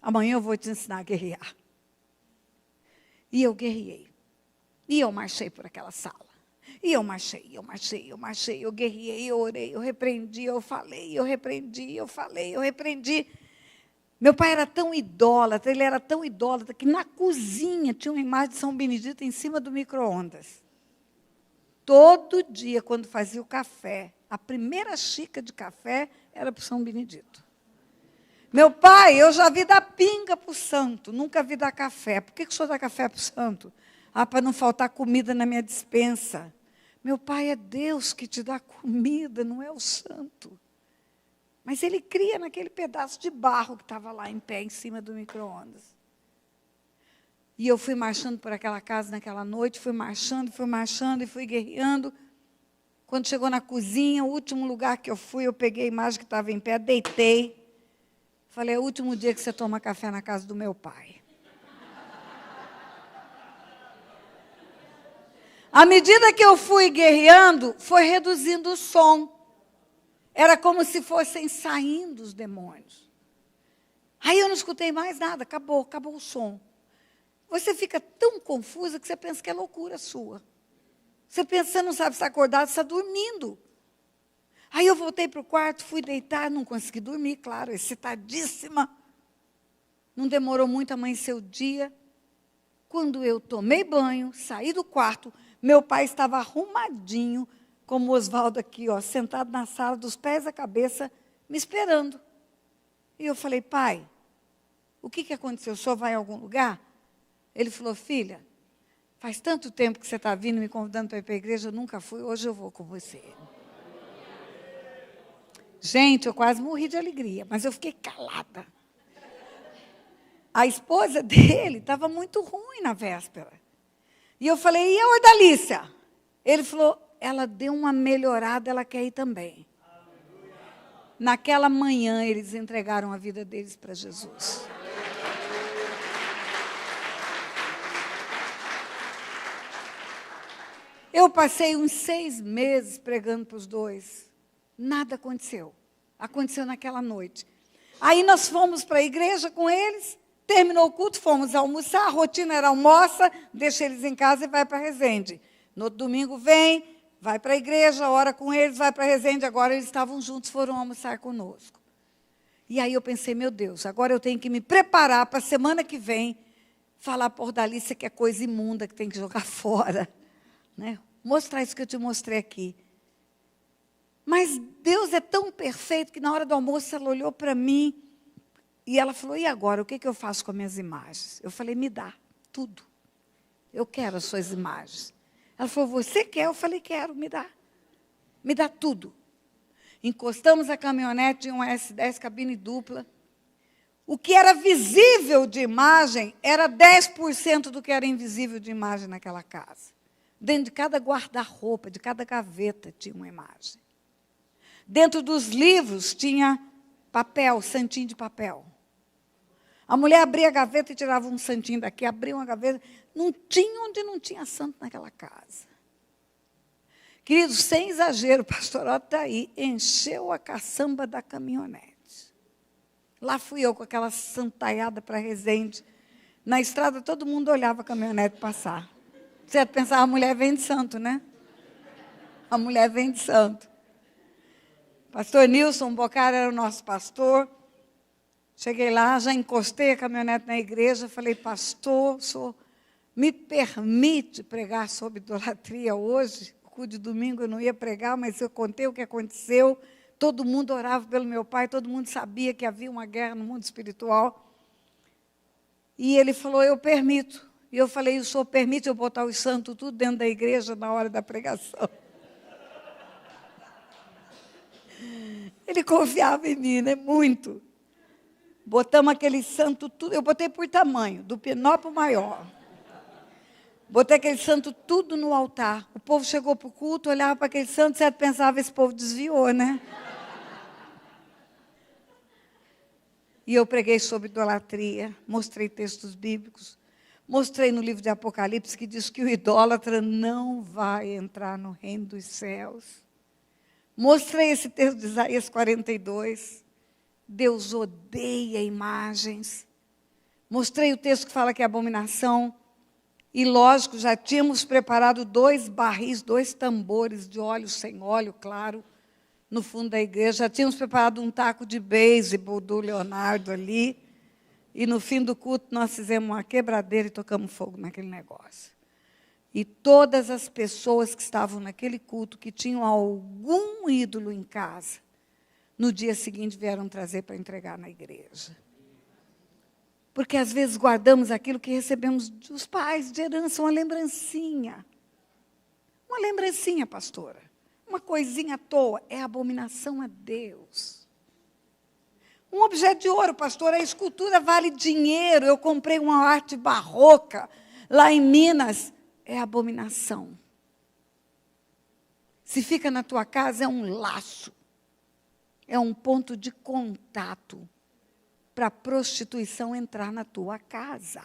Amanhã eu vou te ensinar a guerrear. E eu guerreei. E eu marchei por aquela sala. E eu marchei, eu guerreei, eu orei, eu repreendi, eu falei, eu repreendi, eu falei, eu repreendi. Meu pai era tão idólatra, ele era tão idólatra, que na cozinha tinha uma imagem de São Benedito em cima do micro-ondas. Todo dia, quando fazia o café, a primeira xícara de café era para o São Benedito. Meu pai, eu já vi dar pinga para o santo, nunca vi dar café. Por que o senhor dá café para o santo? Ah, para não faltar comida na minha despensa. Meu pai é Deus que te dá comida, não é o santo. Mas ele cria naquele pedaço de barro que estava lá em pé, em cima do micro-ondas. E eu fui marchando por aquela casa naquela noite, fui marchando e fui guerreando. Quando chegou na cozinha, o último lugar que eu fui, eu peguei a imagem que estava em pé, deitei. Falei, é o último dia que você toma café na casa do meu pai. À medida que eu fui guerreando, foi reduzindo o som. Era como se fossem saindo os demônios. Aí eu não escutei mais nada, acabou o som. Você fica tão confusa que você pensa que é loucura sua. Você pensa, você não sabe se está acordado, se está dormindo. Aí eu voltei para o quarto, fui deitar, não consegui dormir, claro, excitadíssima. Não demorou muito, amanheceu o dia. Quando eu tomei banho, saí do quarto, meu pai estava arrumadinho, como o Oswaldo aqui, ó, sentado na sala, dos pés à cabeça, me esperando. E eu falei, pai, o que aconteceu? O senhor vai em algum lugar? Ele falou, filha, faz tanto tempo que você está vindo me convidando para ir para a igreja, eu nunca fui, hoje eu vou com você. Gente, eu quase morri de alegria, mas eu fiquei calada. A esposa dele estava muito ruim na véspera. E eu falei, e a Ordalícia? Ele falou, ela deu uma melhorada, ela quer ir também. Naquela manhã, eles entregaram a vida deles para Jesus. Eu passei uns 6 meses pregando para os dois. Nada aconteceu. Aconteceu naquela noite. Aí nós fomos para a igreja com eles, terminou o culto, fomos almoçar, a rotina era almoça, deixa eles em casa e vai para Resende. No outro domingo vem, vai para a igreja, ora com eles, vai para Resende. Agora eles estavam juntos, foram almoçar conosco. E aí eu pensei, meu Deus, agora eu tenho que me preparar para a semana que vem falar por Dalícia que é coisa imunda, que tem que jogar fora. Né? Mostrar isso que eu te mostrei aqui. Mas Deus é tão perfeito que na hora do almoço ela olhou para mim e ela falou, e agora, o que eu faço com as minhas imagens? Eu falei, me dá tudo. Eu quero as suas imagens. Ela falou, você quer? Eu falei, quero, me dá. Me dá tudo. Encostamos a caminhonete em um S10 cabine dupla. O que era visível de imagem era 10% do que era invisível de imagem naquela casa. Dentro de cada guarda-roupa, de cada gaveta, tinha uma imagem. Dentro dos livros tinha papel, santinho de papel. A mulher abria a gaveta e tirava um santinho daqui, abria uma gaveta. Não tinha onde não tinha santo naquela casa. Queridos, sem exagero, o pastor Otto está aí, encheu a caçamba da caminhonete. Lá fui eu com aquela santaiada para Resende. Na estrada, todo mundo olhava a caminhonete passar. Você pensava, a mulher vem de santo, né? A mulher vem de santo. Pastor Nilson Bocara era o nosso pastor. Cheguei lá, já encostei a caminhonete na igreja, falei, pastor, o senhor me permite pregar sobre idolatria hoje? O culto de domingo eu não ia pregar, mas eu contei o que aconteceu. Todo mundo orava pelo meu pai, todo mundo sabia que havia uma guerra no mundo espiritual. E ele falou, eu permito. E eu falei, o senhor permite eu botar os santos tudo dentro da igreja na hora da pregação? Ele confiava em mim, né? Muito. Botamos aquele santo tudo, eu botei por tamanho, do menor para o maior. Botei aquele santo tudo no altar. O povo chegou para o culto, olhava para aquele santo, certo, pensava, esse povo desviou, né? E eu preguei sobre idolatria, mostrei textos bíblicos, mostrei no livro de Apocalipse que diz que o idólatra não vai entrar no reino dos céus. Mostrei esse texto de Isaías 42. Deus odeia imagens. Mostrei o texto que fala que é abominação. E, lógico, já tínhamos preparado 2 barris, 2 tambores de óleo sem óleo, claro, no fundo da igreja. Já tínhamos preparado um taco de beisebol do Leonardo ali. E, no fim do culto, nós fizemos uma quebradeira e tocamos fogo naquele negócio. E todas as pessoas que estavam naquele culto, que tinham algum ídolo em casa, no dia seguinte vieram trazer para entregar na igreja. Porque às vezes guardamos aquilo que recebemos dos pais, de herança, uma lembrancinha. Uma lembrancinha, pastora. Uma coisinha à toa. É abominação a Deus. Um objeto de ouro, pastora, a escultura vale dinheiro. Eu comprei uma arte barroca lá em Minas. É abominação. Se fica na tua casa, é um laço. É um ponto de contato para a prostituição entrar na tua casa.